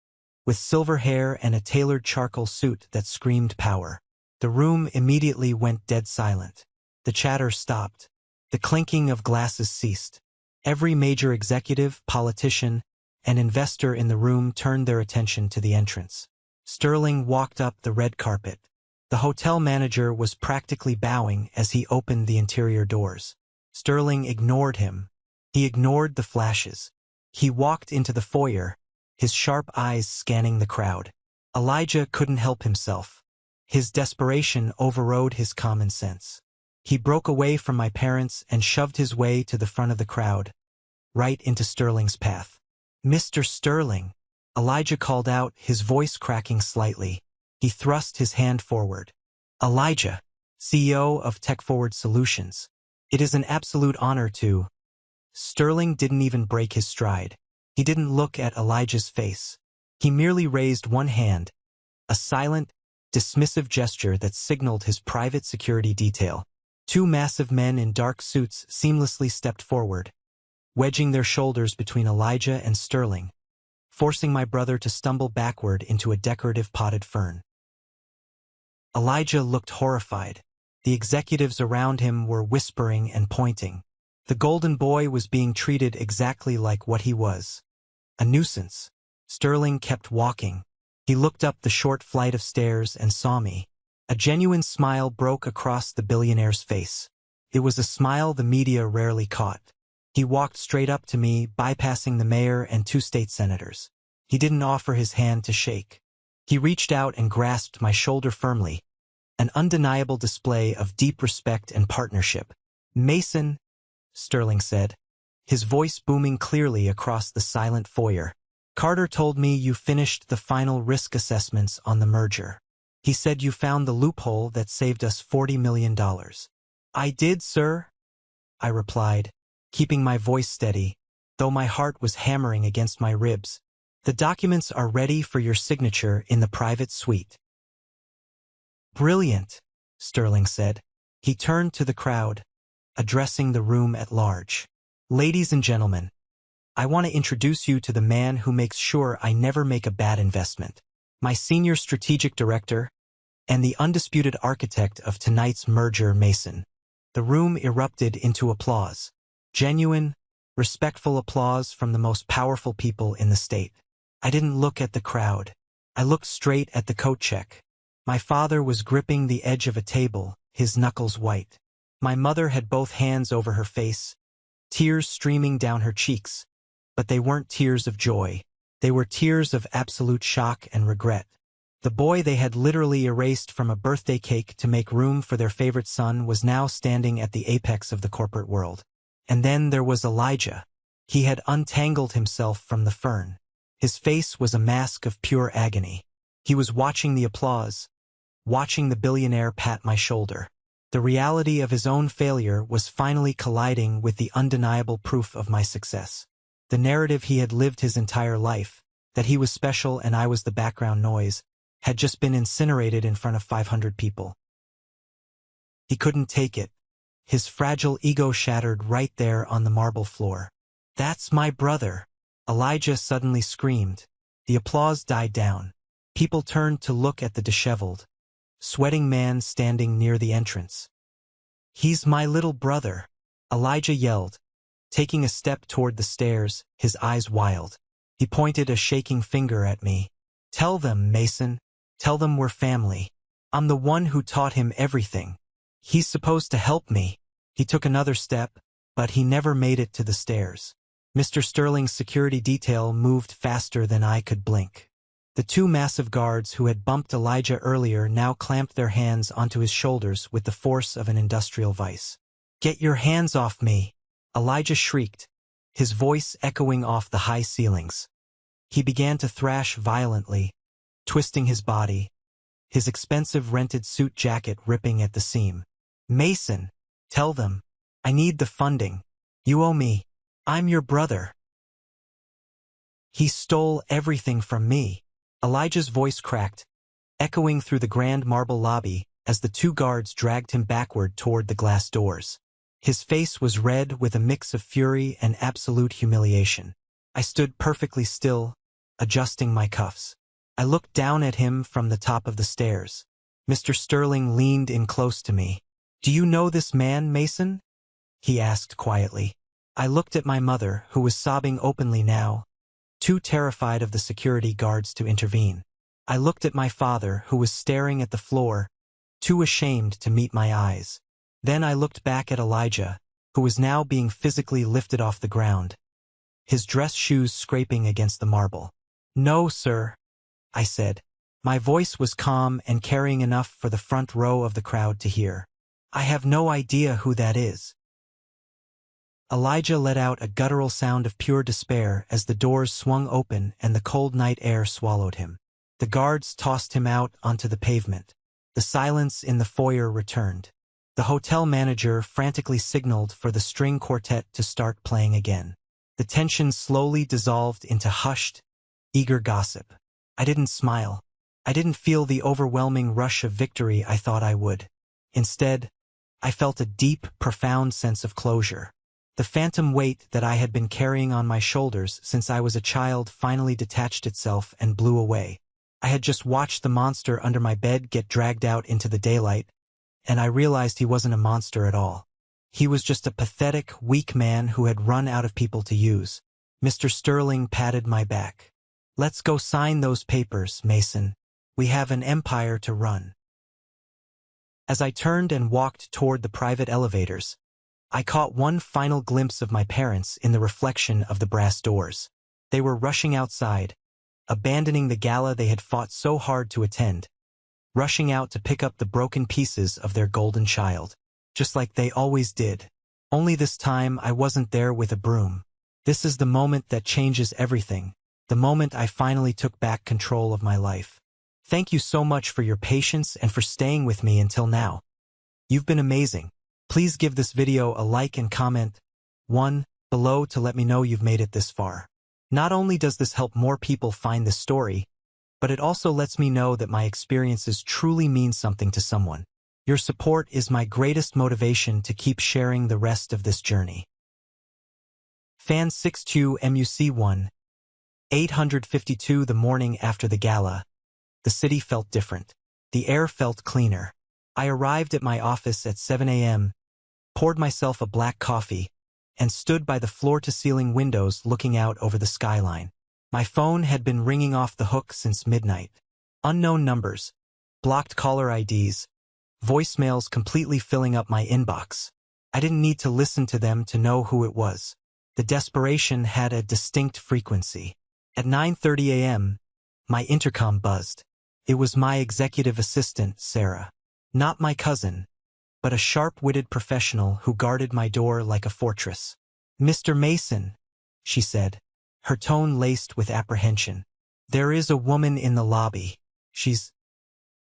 with silver hair and a tailored charcoal suit that screamed power. The room immediately went dead silent. The chatter stopped. The clinking of glasses ceased. Every major executive, politician, and investor in the room turned their attention to the entrance. Sterling walked up the red carpet. The hotel manager was practically bowing as he opened the interior doors. Sterling ignored him. He ignored the flashes. He walked into the foyer, his sharp eyes scanning the crowd. Elijah couldn't help himself. His desperation overrode his common sense. He broke away from my parents and shoved his way to the front of the crowd, right into Sterling's path. "Mr. Sterling," Elijah called out, his voice cracking slightly. He thrust his hand forward. "Elijah, CEO of Tech Forward Solutions. It is an absolute honor to—" Sterling didn't even break his stride. He didn't look at Elijah's face. He merely raised one hand, a silent, dismissive gesture that signaled his private security detail. Two massive men in dark suits seamlessly stepped forward, wedging their shoulders between Elijah and Sterling, forcing my brother to stumble backward into a decorative potted fern. Elijah looked horrified. The executives around him were whispering and pointing. The golden boy was being treated exactly like what he was, a nuisance. Sterling kept walking. He looked up the short flight of stairs and saw me. A genuine smile broke across the billionaire's face. It was a smile the media rarely caught. He walked straight up to me, bypassing the mayor and two state senators. He didn't offer his hand to shake. He reached out and grasped my shoulder firmly, an undeniable display of deep respect and partnership. "Mason," Sterling said, his voice booming clearly across the silent foyer. "Carter told me you finished the final risk assessments on the merger. He said you found the loophole that saved us $40 million. "I did, sir," I replied, keeping my voice steady, though my heart was hammering against my ribs. "The documents are ready for your signature in the private suite." "Brilliant," Sterling said. He turned to the crowd, addressing the room at large. "Ladies and gentlemen, I want to introduce you to the man who makes sure I never make a bad investment. My senior strategic director, and the undisputed architect of tonight's merger, Mason." The room erupted into applause. Genuine, respectful applause from the most powerful people in the state. I didn't look at the crowd. I looked straight at the coat check. My father was gripping the edge of a table, his knuckles white. My mother had both hands over her face, tears streaming down her cheeks. But they weren't tears of joy. They were tears of absolute shock and regret. The boy they had literally erased from a birthday cake to make room for their favorite son was now standing at the apex of the corporate world. And then there was Elijah. He had untangled himself from the fern. His face was a mask of pure agony. He was watching the applause, watching the billionaire pat my shoulder. The reality of his own failure was finally colliding with the undeniable proof of my success. The narrative he had lived his entire life, that he was special and I was the background noise, had just been incinerated in front of 500 people. He couldn't take it. His fragile ego shattered right there on the marble floor. "That's my brother," Elijah suddenly screamed. The applause died down. People turned to look at the disheveled, sweating man standing near the entrance. "He's my little brother," Elijah yelled, taking a step toward the stairs, his eyes wild. He pointed a shaking finger at me. "Tell them, Mason. Tell them we're family. I'm the one who taught him everything. He's supposed to help me." He took another step, but he never made it to the stairs. Mr. Sterling's security detail moved faster than I could blink. The two massive guards who had bumped Elijah earlier now clamped their hands onto his shoulders with the force of an industrial vice. "Get your hands off me!" Elijah shrieked, his voice echoing off the high ceilings. He began to thrash violently, twisting his body, his expensive rented suit jacket ripping at the seam. "Mason, tell them. I need the funding. You owe me. I'm your brother." "He stole everything from me." Elijah's voice cracked, echoing through the grand marble lobby as the two guards dragged him backward toward the glass doors. His face was red with a mix of fury and absolute humiliation. I stood perfectly still, adjusting my cuffs. I looked down at him from the top of the stairs. Mr. Sterling leaned in close to me. "Do you know this man, Mason?" he asked quietly. I looked at my mother, who was sobbing openly now, too terrified of the security guards to intervene. I looked at my father, who was staring at the floor, too ashamed to meet my eyes. Then I looked back at Elijah, who was now being physically lifted off the ground, his dress shoes scraping against the marble. "No, sir," I said. My voice was calm and carrying enough for the front row of the crowd to hear. "I have no idea who that is." Elijah let out a guttural sound of pure despair as the doors swung open and the cold night air swallowed him. The guards tossed him out onto the pavement. The silence in the foyer returned. The hotel manager frantically signaled for the string quartet to start playing again. The tension slowly dissolved into hushed, eager gossip. I didn't smile. I didn't feel the overwhelming rush of victory I thought I would. Instead, I felt a deep, profound sense of closure. The phantom weight that I had been carrying on my shoulders since I was a child finally detached itself and blew away. I had just watched the monster under my bed get dragged out into the daylight, and I realized he wasn't a monster at all. He was just a pathetic, weak man who had run out of people to use. Mr. Sterling patted my back. "Let's go sign those papers, Mason. We have an empire to run." As I turned and walked toward the private elevators, I caught one final glimpse of my parents in the reflection of the brass doors. They were rushing outside, abandoning the gala they had fought so hard to attend, rushing out to pick up the broken pieces of their golden child, just like they always did. Only this time I wasn't there with a broom. This is the moment that changes everything, the moment I finally took back control of my life. Thank you so much for your patience and for staying with me until now. You've been amazing. Please give this video a like and comment one below to let me know you've made it this far. Not only does this help more people find this story, but it also lets me know that my experiences truly mean something to someone. Your support is my greatest motivation to keep sharing the rest of this journey. Fan 62 MUC1 852. The morning after the gala, the city felt different. The air felt cleaner. I arrived at my office at 7 a.m., poured myself a black coffee, and stood by the floor-to-ceiling windows looking out over the skyline. My phone had been ringing off the hook since midnight. Unknown numbers, blocked caller IDs, voicemails completely filling up my inbox. I didn't need to listen to them to know who it was. The desperation had a distinct frequency. At 9:30 a.m., my intercom buzzed. It was my executive assistant, Sarah. Not my cousin, but a sharp-witted professional who guarded my door like a fortress. "Mr. Mason," she said, her tone laced with apprehension. "There is a woman in the lobby. She's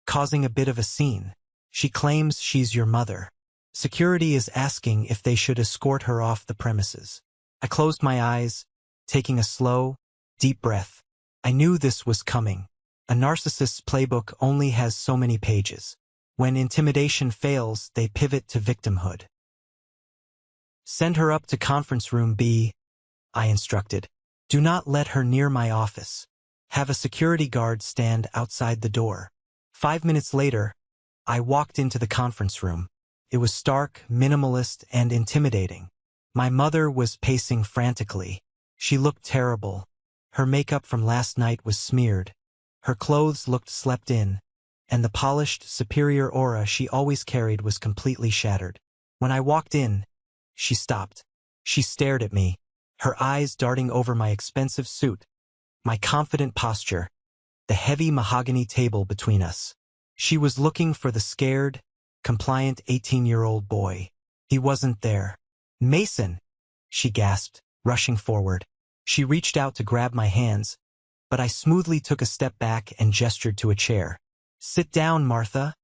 causing a bit of a scene. She claims she's your mother. Security is asking if they should escort her off the premises." I closed my eyes, taking a slow, deep breath. I knew this was coming. A narcissist's playbook only has so many pages. When intimidation fails, they pivot to victimhood. "Send her up to conference room B," I instructed. "Do not let her near my office. Have a security guard stand outside the door." 5 minutes later, I walked into the conference room. It was stark, minimalist, and intimidating. My mother was pacing frantically. She looked terrible. Her makeup from last night was smeared. Her clothes looked slept in, and the polished, superior aura she always carried was completely shattered. When I walked in, she stopped. She stared at me, her eyes darting over my expensive suit, my confident posture, the heavy mahogany table between us. She was looking for the scared, compliant 18-year-old boy. He wasn't there. "Mason!" she gasped, rushing forward. She reached out to grab my hands, but I smoothly took a step back and gestured to a chair. "Sit down, Martha,"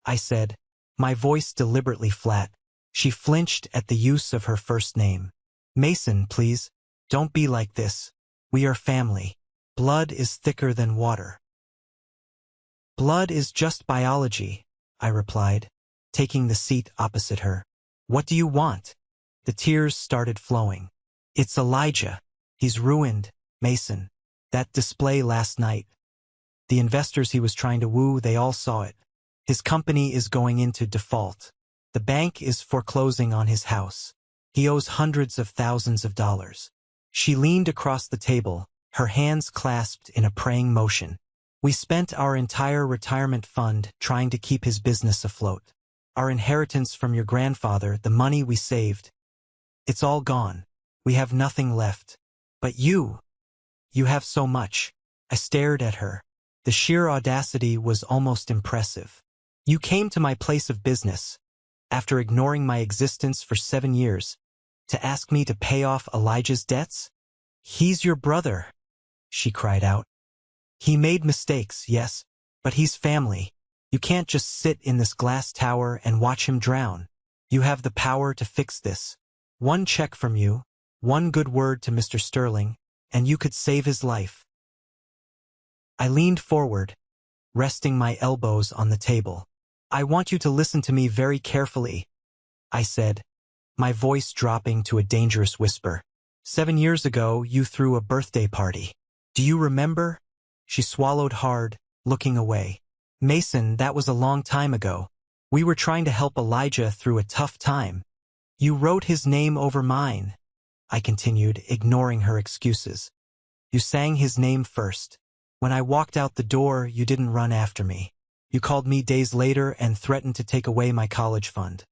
I said, my voice deliberately flat. She flinched at the use of her first name. "Mason, please, don't be like this. We are family. Blood is thicker than water." "Blood is just biology," I replied, taking the seat opposite her. "What do you want?" The tears started flowing. "It's Elijah. He's ruined, Mason. That display last night. The investors he was trying to woo, they all saw it. His company is going into default. The bank is foreclosing on his house. He owes hundreds of thousands of dollars." She leaned across the table, her hands clasped in a praying motion. "We spent our entire retirement fund trying to keep his business afloat. Our inheritance from your grandfather, the money we saved. It's all gone. We have nothing left. But you have so much." I stared at her. The sheer audacity was almost impressive. "You came to my place of business, after ignoring my existence for 7 years, to ask me to pay off Elijah's debts? He's your brother," she cried out. "He made mistakes, yes, but he's family. You can't just sit in this glass tower and watch him drown. You have the power to fix this. One check from you, one good word to Mr. Sterling, and you could save his life." I leaned forward, resting my elbows on the table. "I want you to listen to me very carefully," I said, my voice dropping to a dangerous whisper. 7 years ago, you threw a birthday party. Do you remember?" She swallowed hard, looking away. "Mason, that was a long time ago. We were trying to help Elijah through a tough time. You wrote his name over mine," I continued, ignoring her excuses. "You sang his name first. When I walked out the door, you didn't run after me. You called me days later and threatened to take away my college fund.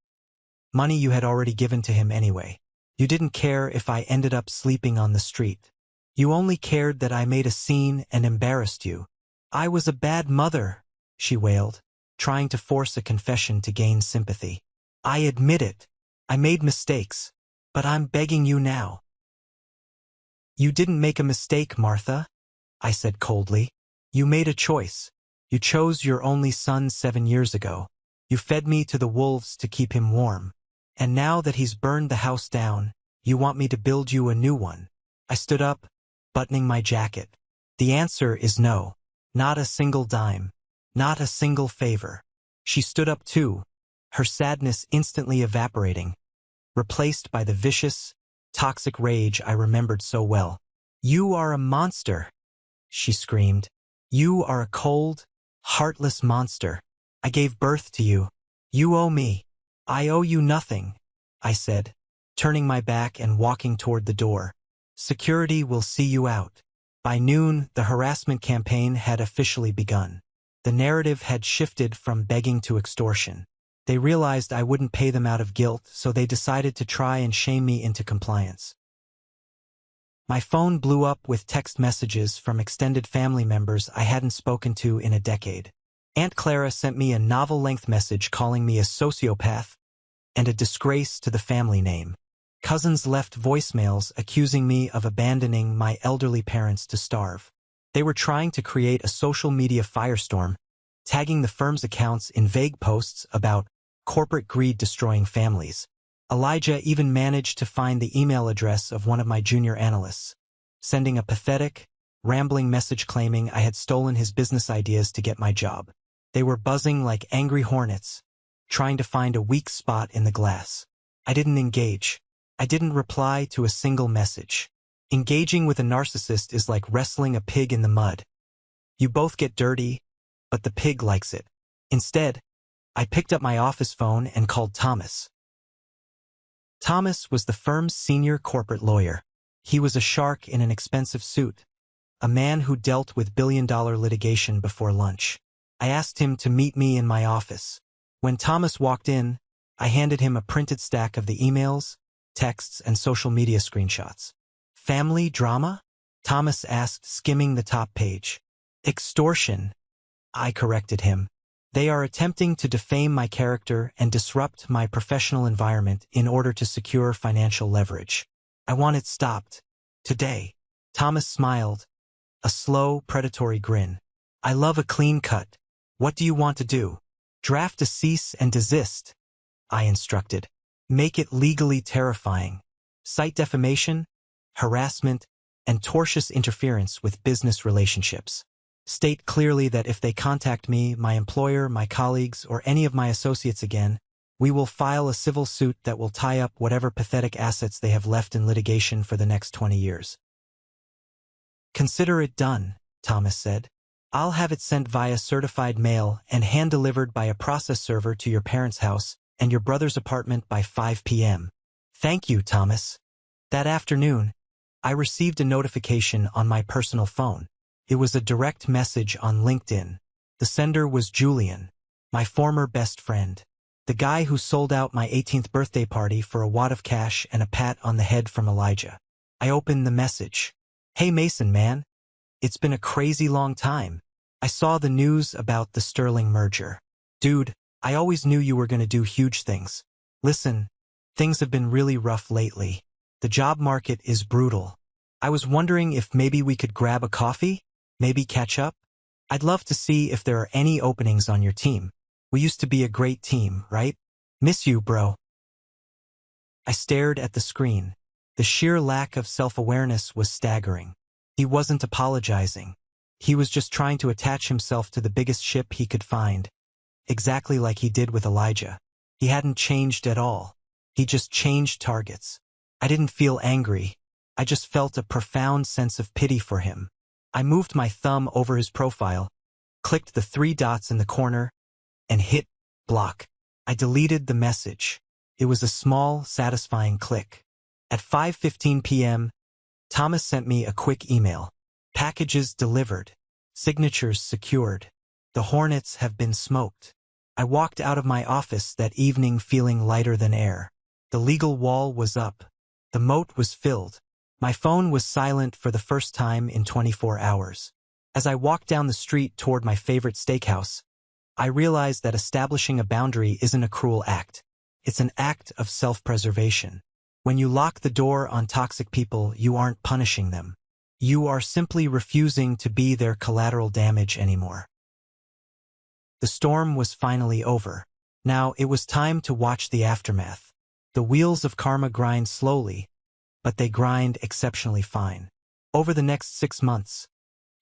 Money you had already given to him anyway. You didn't care if I ended up sleeping on the street. You only cared that I made a scene and embarrassed you. I was a bad mother," she wailed, trying to force a confession to gain sympathy. "I admit it. I made mistakes. But I'm begging you now." "You didn't make a mistake, Martha," I said coldly. "You made a choice. You chose your only son 7 years ago. You fed me to the wolves to keep him warm. And now that he's burned the house down, you want me to build you a new one." I stood up, buttoning my jacket. "The answer is no. Not a single dime. Not a single favor." She stood up too, her sadness instantly evaporating, replaced by the vicious, toxic rage I remembered so well. "You are a monster," she screamed. "You are a cold, heartless monster. I gave birth to you. You owe me." "I owe you nothing," I said, turning my back and walking toward the door. "Security will see you out." By noon, the harassment campaign had officially begun. The narrative had shifted from begging to extortion. They realized I wouldn't pay them out of guilt, so they decided to try and shame me into compliance. My phone blew up with text messages from extended family members I hadn't spoken to in a decade. Aunt Clara sent me a novel-length message calling me a sociopath and a disgrace to the family name. Cousins left voicemails accusing me of abandoning my elderly parents to starve. They were trying to create a social media firestorm, tagging the firm's accounts in vague posts about corporate greed destroying families. Elijah even managed to find the email address of one of my junior analysts, sending a pathetic, rambling message claiming I had stolen his business ideas to get my job. They were buzzing like angry hornets, trying to find a weak spot in the glass. I didn't engage. I didn't reply to a single message. Engaging with a narcissist is like wrestling a pig in the mud. You both get dirty, but the pig likes it. Instead, I picked up my office phone and called Thomas. Thomas was the firm's senior corporate lawyer. He was a shark in an expensive suit, a man who dealt with billion-dollar litigation before lunch. I asked him to meet me in my office. When Thomas walked in, I handed him a printed stack of the emails, texts, and social media screenshots. Family drama? Thomas asked, skimming the top page. Extortion, I corrected him. They are attempting to defame my character and disrupt my professional environment in order to secure financial leverage. I want it stopped. Today. Thomas smiled, a slow, predatory grin. I love a clean cut. What do you want to do? Draft a cease and desist, I instructed. Make it legally terrifying. Cite defamation, harassment, and tortious interference with business relationships. State clearly that if they contact me, my employer, my colleagues, or any of my associates again, we will file a civil suit that will tie up whatever pathetic assets they have left in litigation for the next 20 years. Consider it done, Thomas said. I'll have it sent via certified mail and hand-delivered by a process server to your parents' house and your brother's apartment by 5 p.m. Thank you, Thomas. That afternoon, I received a notification on my personal phone. It was a direct message on LinkedIn. The sender was Julian, my former best friend, the guy who sold out my 18th birthday party for a wad of cash and a pat on the head from Elijah. I opened the message. Hey Mason, man. It's been a crazy long time. I saw the news about the Sterling merger. Dude, I always knew you were going to do huge things. Listen, things have been really rough lately. The job market is brutal. I was wondering if maybe we could grab a coffee? Maybe catch up? I'd love to see if there are any openings on your team. We used to be a great team, right? Miss you, bro. I stared at the screen. The sheer lack of self-awareness was staggering. He wasn't apologizing. He was just trying to attach himself to the biggest ship he could find, exactly like he did with Elijah. He hadn't changed at all. He just changed targets. I didn't feel angry. I just felt a profound sense of pity for him. I moved my thumb over his profile, clicked the 3 dots in the corner, and hit block. I deleted the message. It was a small, satisfying click. At 5:15 p.m., Thomas sent me a quick email. Packages delivered. Signatures secured. The Hornets have been smoked. I walked out of my office that evening feeling lighter than air. The legal wall was up. The moat was filled. My phone was silent for the first time in 24 hours. As I walked down the street toward my favorite steakhouse, I realized that establishing a boundary isn't a cruel act. It's an act of self-preservation. When you lock the door on toxic people, you aren't punishing them. You are simply refusing to be their collateral damage anymore. The storm was finally over. Now it was time to watch the aftermath. The wheels of karma grind slowly, but they grind exceptionally fine. Over the next 6 months,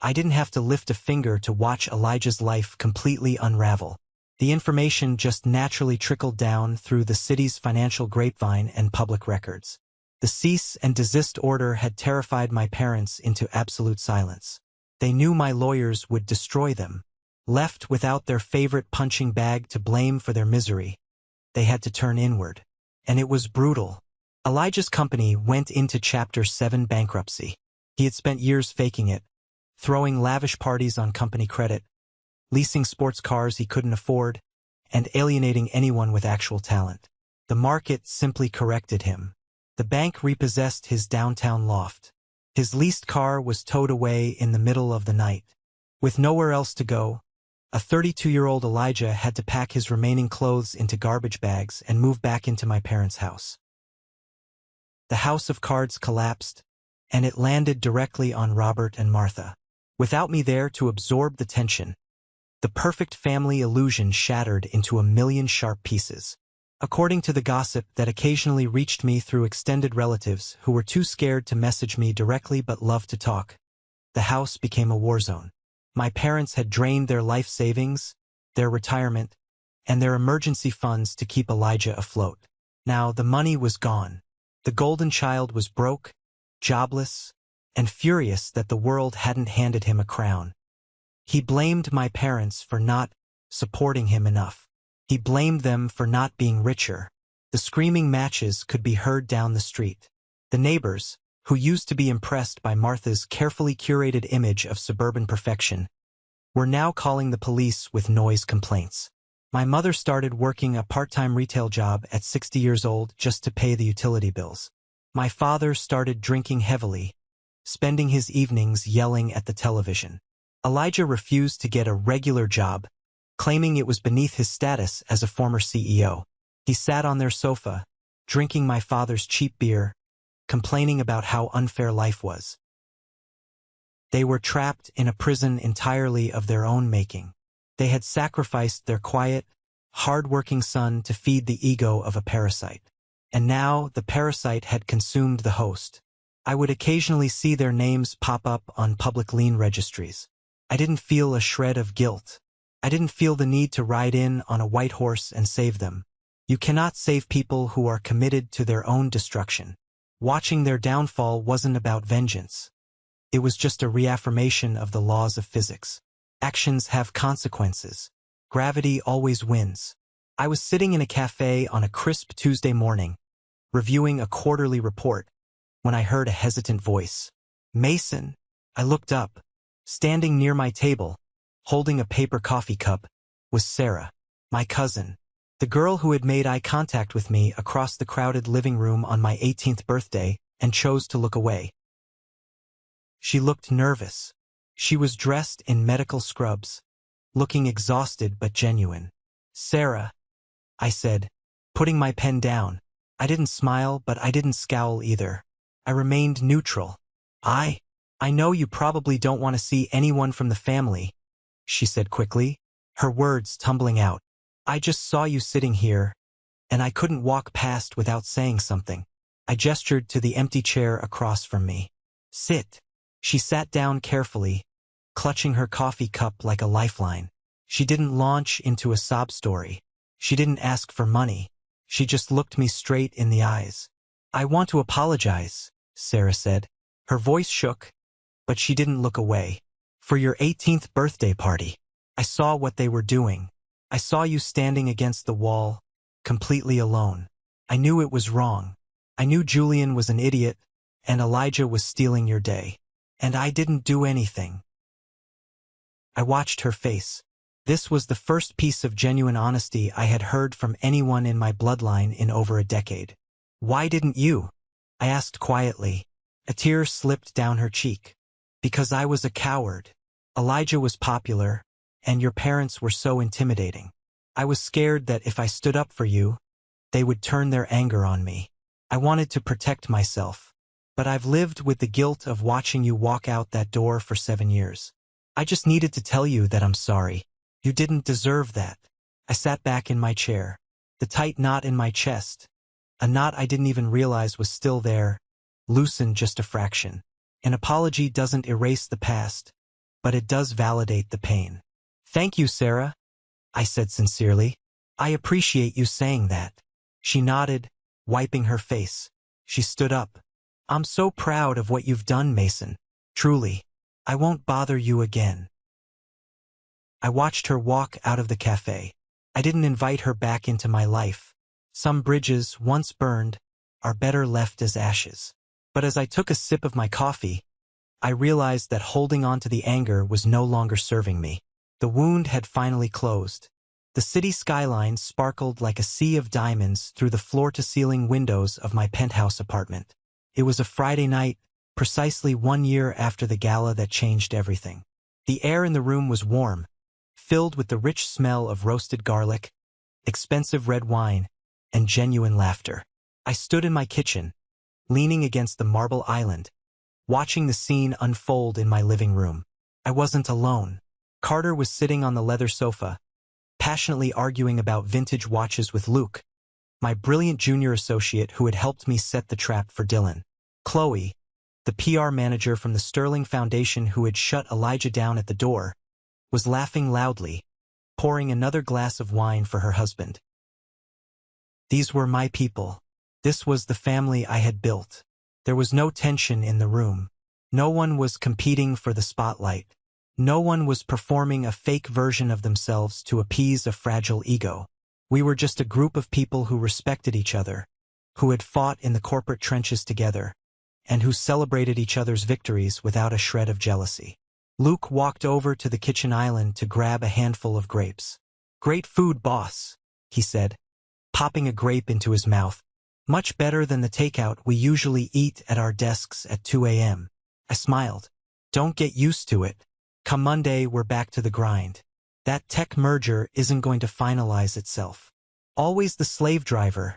I didn't have to lift a finger to watch Elijah's life completely unravel. The information just naturally trickled down through the city's financial grapevine and public records. The cease and desist order had terrified my parents into absolute silence. They knew my lawyers would destroy them. Left without their favorite punching bag to blame for their misery, they had to turn inward. And it was brutal. Elijah's company went into Chapter 7 bankruptcy. He had spent years faking it, throwing lavish parties on company credit, leasing sports cars he couldn't afford, and alienating anyone with actual talent. The market simply corrected him. The bank repossessed his downtown loft. His leased car was towed away in the middle of the night. With nowhere else to go, a 32-year-old Elijah had to pack his remaining clothes into garbage bags and move back into my parents' house. The house of cards collapsed, and it landed directly on Robert and Martha. Without me there to absorb the tension, the perfect family illusion shattered into a million sharp pieces. According to the gossip that occasionally reached me through extended relatives who were too scared to message me directly but loved to talk, the house became a war zone. My parents had drained their life savings, their retirement, and their emergency funds to keep Elijah afloat. Now the money was gone. The golden child was broke, jobless, and furious that the world hadn't handed him a crown. He blamed my parents for not supporting him enough. He blamed them for not being richer. The screaming matches could be heard down the street. The neighbors, who used to be impressed by Martha's carefully curated image of suburban perfection, were now calling the police with noise complaints. My mother started working a part-time retail job at 60 years old just to pay the utility bills. My father started drinking heavily, spending his evenings yelling at the television. Elijah refused to get a regular job, claiming it was beneath his status as a former CEO. He sat on their sofa, drinking my father's cheap beer, complaining about how unfair life was. They were trapped in a prison entirely of their own making. They had sacrificed their quiet, hard-working son to feed the ego of a parasite. And now the parasite had consumed the host. I would occasionally see their names pop up on public lien registries. I didn't feel a shred of guilt. I didn't feel the need to ride in on a white horse and save them. You cannot save people who are committed to their own destruction. Watching their downfall wasn't about vengeance. It was just a reaffirmation of the laws of physics. Actions have consequences. Gravity always wins. I was sitting in a cafe on a crisp Tuesday morning, reviewing a quarterly report, when I heard a hesitant voice. "Mason." I looked up. Standing near my table, holding a paper coffee cup, was Sarah, my cousin, the girl who had made eye contact with me across the crowded living room on my 18th birthday and chose to look away. She looked nervous. She was dressed in medical scrubs, looking exhausted but genuine. "Sarah," I said, putting my pen down. I didn't smile, but I didn't scowl either. I remained neutral. I know you probably don't want to see anyone from the family," she said quickly, her words tumbling out. "I just saw you sitting here, and I couldn't walk past without saying something." I gestured to the empty chair across from me. "Sit." She sat down carefully, clutching her coffee cup like a lifeline. She didn't launch into a sob story. She didn't ask for money. She just looked me straight in the eyes. "I want to apologize," Sarah said. Her voice shook, but she didn't look away. "For your 18th birthday party. I saw what they were doing. I saw you standing against the wall, completely alone. I knew it was wrong. I knew Julian was an idiot, and Elijah was stealing your day. And I didn't do anything." I watched her face. This was the first piece of genuine honesty I had heard from anyone in my bloodline in over a decade. "Why didn't you?" I asked quietly. A tear slipped down her cheek. "Because I was a coward. Elijah was popular, and your parents were so intimidating. I was scared that if I stood up for you, they would turn their anger on me. I wanted to protect myself. But I've lived with the guilt of watching you walk out that door for 7 years. I just needed to tell you that I'm sorry. You didn't deserve that." I sat back in my chair. The tight knot in my chest, a knot I didn't even realize was still there, loosened just a fraction. An apology doesn't erase the past, but it does validate the pain. "Thank you, Sarah," I said sincerely. "I appreciate you saying that." She nodded, wiping her face. She stood up. "I'm so proud of what you've done, Mason. Truly. I won't bother you again." I watched her walk out of the cafe. I didn't invite her back into my life. Some bridges, once burned, are better left as ashes. But as I took a sip of my coffee, I realized that holding on to the anger was no longer serving me. The wound had finally closed. The city skyline sparkled like a sea of diamonds through the floor-to-ceiling windows of my penthouse apartment. It was a Friday night, precisely 1 year after the gala that changed everything. The air in the room was warm, filled with the rich smell of roasted garlic, expensive red wine, and genuine laughter. I stood in my kitchen, leaning against the marble island, watching the scene unfold in my living room. I wasn't alone. Carter was sitting on the leather sofa, passionately arguing about vintage watches with Luke, my brilliant junior associate who had helped me set the trap for Dylan. Chloe, the PR manager from the Sterling Foundation who had shut Elijah down at the door, was laughing loudly, pouring another glass of wine for her husband. These were my people. This was the family I had built. There was no tension in the room. No one was competing for the spotlight. No one was performing a fake version of themselves to appease a fragile ego. We were just a group of people who respected each other, who had fought in the corporate trenches together, and who celebrated each other's victories without a shred of jealousy. Luke walked over to the kitchen island to grab a handful of grapes. "Great food, boss," he said, popping a grape into his mouth. Much better than the takeout we usually eat at our desks at 2 a.m. I smiled. Don't get used to it. Come Monday, we're back to the grind. That tech merger isn't going to finalize itself. Always the slave driver,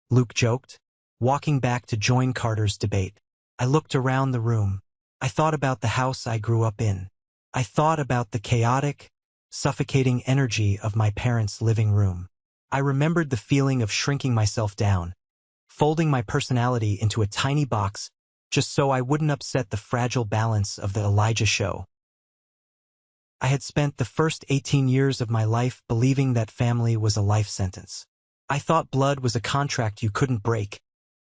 Luke joked, walking back to join Carter's debate. I looked around the room. I thought about the house I grew up in. I thought about the chaotic, suffocating energy of my parents' living room. I remembered the feeling of shrinking myself down, folding my personality into a tiny box just so I wouldn't upset the fragile balance of the Elijah show. I had spent the first 18 years of my life believing that family was a life sentence. I thought blood was a contract you couldn't break,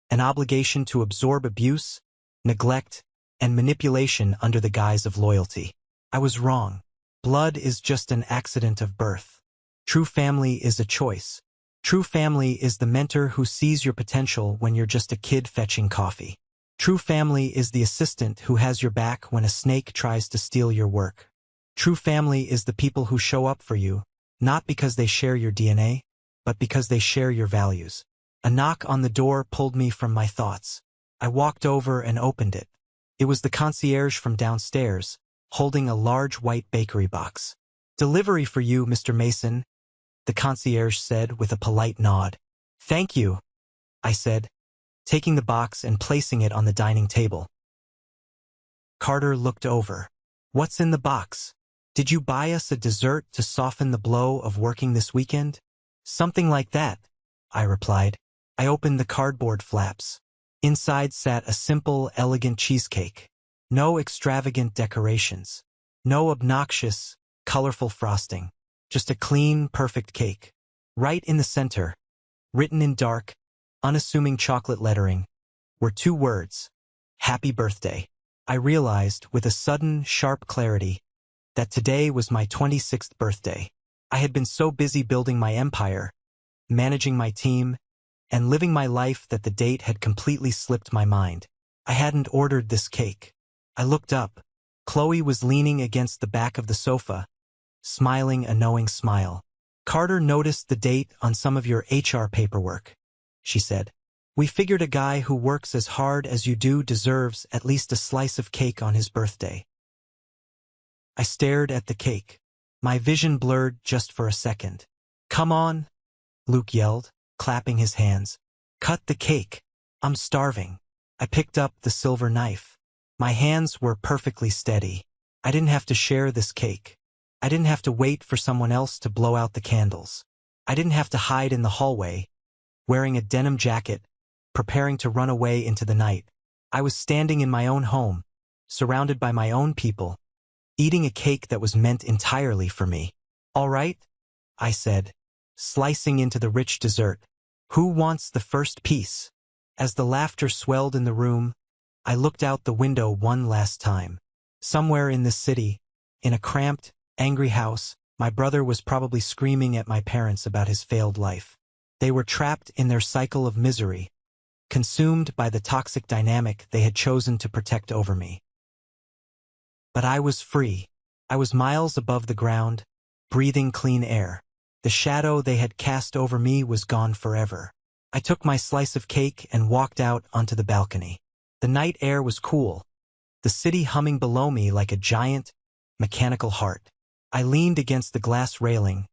an obligation to absorb abuse, neglect, and manipulation under the guise of loyalty. I was wrong. Blood is just an accident of birth. True family is a choice. True family is the mentor who sees your potential when you're just a kid fetching coffee. True family is the assistant who has your back when a snake tries to steal your work. True family is the people who show up for you, not because they share your DNA, but because they share your values. A knock on the door pulled me from my thoughts. I walked over and opened it. It was the concierge from downstairs, holding a large white bakery box. "Delivery for you, Mr. Mason," the concierge said with a polite nod. "Thank you," I said, taking the box and placing it on the dining table. Carter looked over. "What's in the box? Did you buy us a dessert to soften the blow of working this weekend?" "Something like that," I replied. I opened the cardboard flaps. Inside sat a simple, elegant cheesecake. No extravagant decorations. No obnoxious, colorful frosting. Just a clean, perfect cake. Right in the center, written in dark, unassuming chocolate lettering, were two words: "Happy Birthday." I realized, with a sudden, sharp clarity, that today was my 26th birthday. I had been so busy building my empire, managing my team, and living my life that the date had completely slipped my mind. I hadn't ordered this cake. I looked up. Chloe was leaning against the back of the sofa, smiling a knowing smile. "Carter noticed the date on some of your HR paperwork," she said. "We figured a guy who works as hard as you do deserves at least a slice of cake on his birthday." I stared at the cake. My vision blurred just for a second. "Come on," Luke yelled, clapping his hands. "Cut the cake. I'm starving." I picked up the silver knife. My hands were perfectly steady. I didn't have to share this cake. I didn't have to wait for someone else to blow out the candles. I didn't have to hide in the hallway, wearing a denim jacket, preparing to run away into the night. I was standing in my own home, surrounded by my own people, eating a cake that was meant entirely for me. "All right," I said, slicing into the rich dessert. "Who wants the first piece?" As the laughter swelled in the room, I looked out the window one last time. Somewhere in this city, in a cramped, angry house, my brother was probably screaming at my parents about his failed life. They were trapped in their cycle of misery, consumed by the toxic dynamic they had chosen to protect over me. But I was free. I was miles above the ground, breathing clean air. The shadow they had cast over me was gone forever. I took my slice of cake and walked out onto the balcony. The night air was cool, the city humming below me like a giant, mechanical heart. I leaned against the glass railing,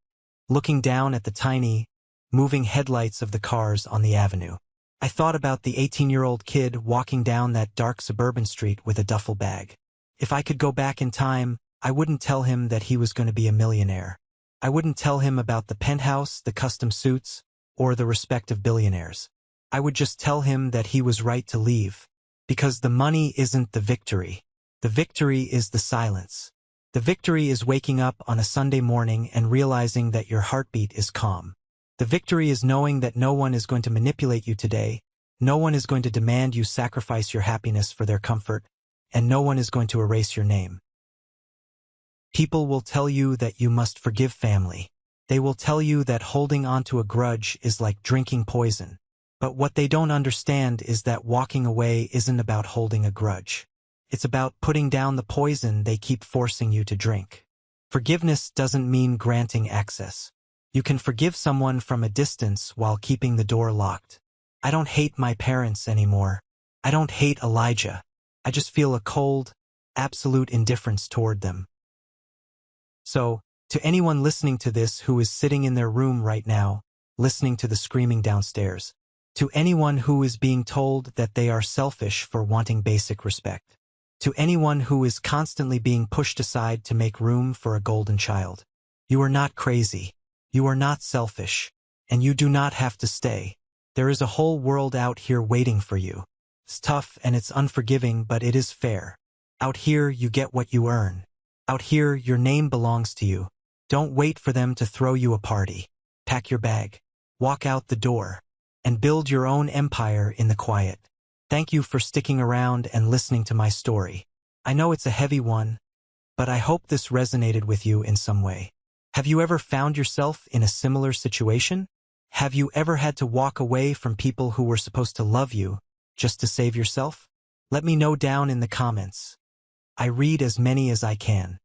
looking down at the tiny, moving headlights of the cars on the avenue. I thought about the 18-year-old kid walking down that dark suburban street with a duffel bag. If I could go back in time, I wouldn't tell him that he was going to be a millionaire. I wouldn't tell him about the penthouse, the custom suits, or the respect of billionaires. I would just tell him that he was right to leave. Because the money isn't the victory. The victory is the silence. The victory is waking up on a Sunday morning and realizing that your heartbeat is calm. The victory is knowing that no one is going to manipulate you today, no one is going to demand you sacrifice your happiness for their comfort, and no one is going to erase your name. People will tell you that you must forgive family. They will tell you that holding onto a grudge is like drinking poison. But what they don't understand is that walking away isn't about holding a grudge. It's about putting down the poison they keep forcing you to drink. Forgiveness doesn't mean granting access. You can forgive someone from a distance while keeping the door locked. I don't hate my parents anymore. I don't hate Elijah. I just feel a cold, absolute indifference toward them. So, to anyone listening to this who is sitting in their room right now, listening to the screaming downstairs, to anyone who is being told that they are selfish for wanting basic respect, to anyone who is constantly being pushed aside to make room for a golden child, you are not crazy, you are not selfish, and you do not have to stay. There is a whole world out here waiting for you. It's tough and it's unforgiving, but it is fair. Out here you get what you earn. Out here your name belongs to you. Don't wait for them to throw you a party. Pack your bag, walk out the door, and build your own empire in the quiet. Thank you for sticking around and listening to my story. I know it's a heavy one, but I hope this resonated with you in some way. Have you ever found yourself in a similar situation? Have you ever had to walk away from people who were supposed to love you just to save yourself? Let me know down in the comments. I read as many as I can.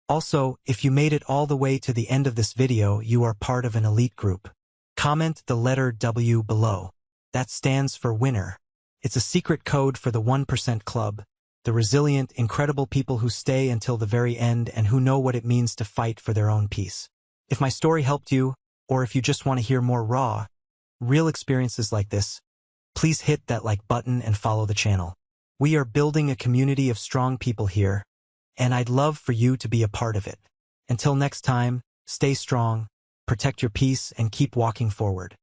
Also, if you made it all the way to the end of this video, you are part of an elite group. Comment the letter W below. That stands for winner. It's a secret code for the 1% Club, the resilient, incredible people who stay until the very end and who know what it means to fight for their own peace. If my story helped you, or if you just want to hear more raw, real experiences like this, please hit that like button and follow the channel. We are building a community of strong people here, and I'd love for you to be a part of it. Until next time, stay strong, protect your peace, and keep walking forward.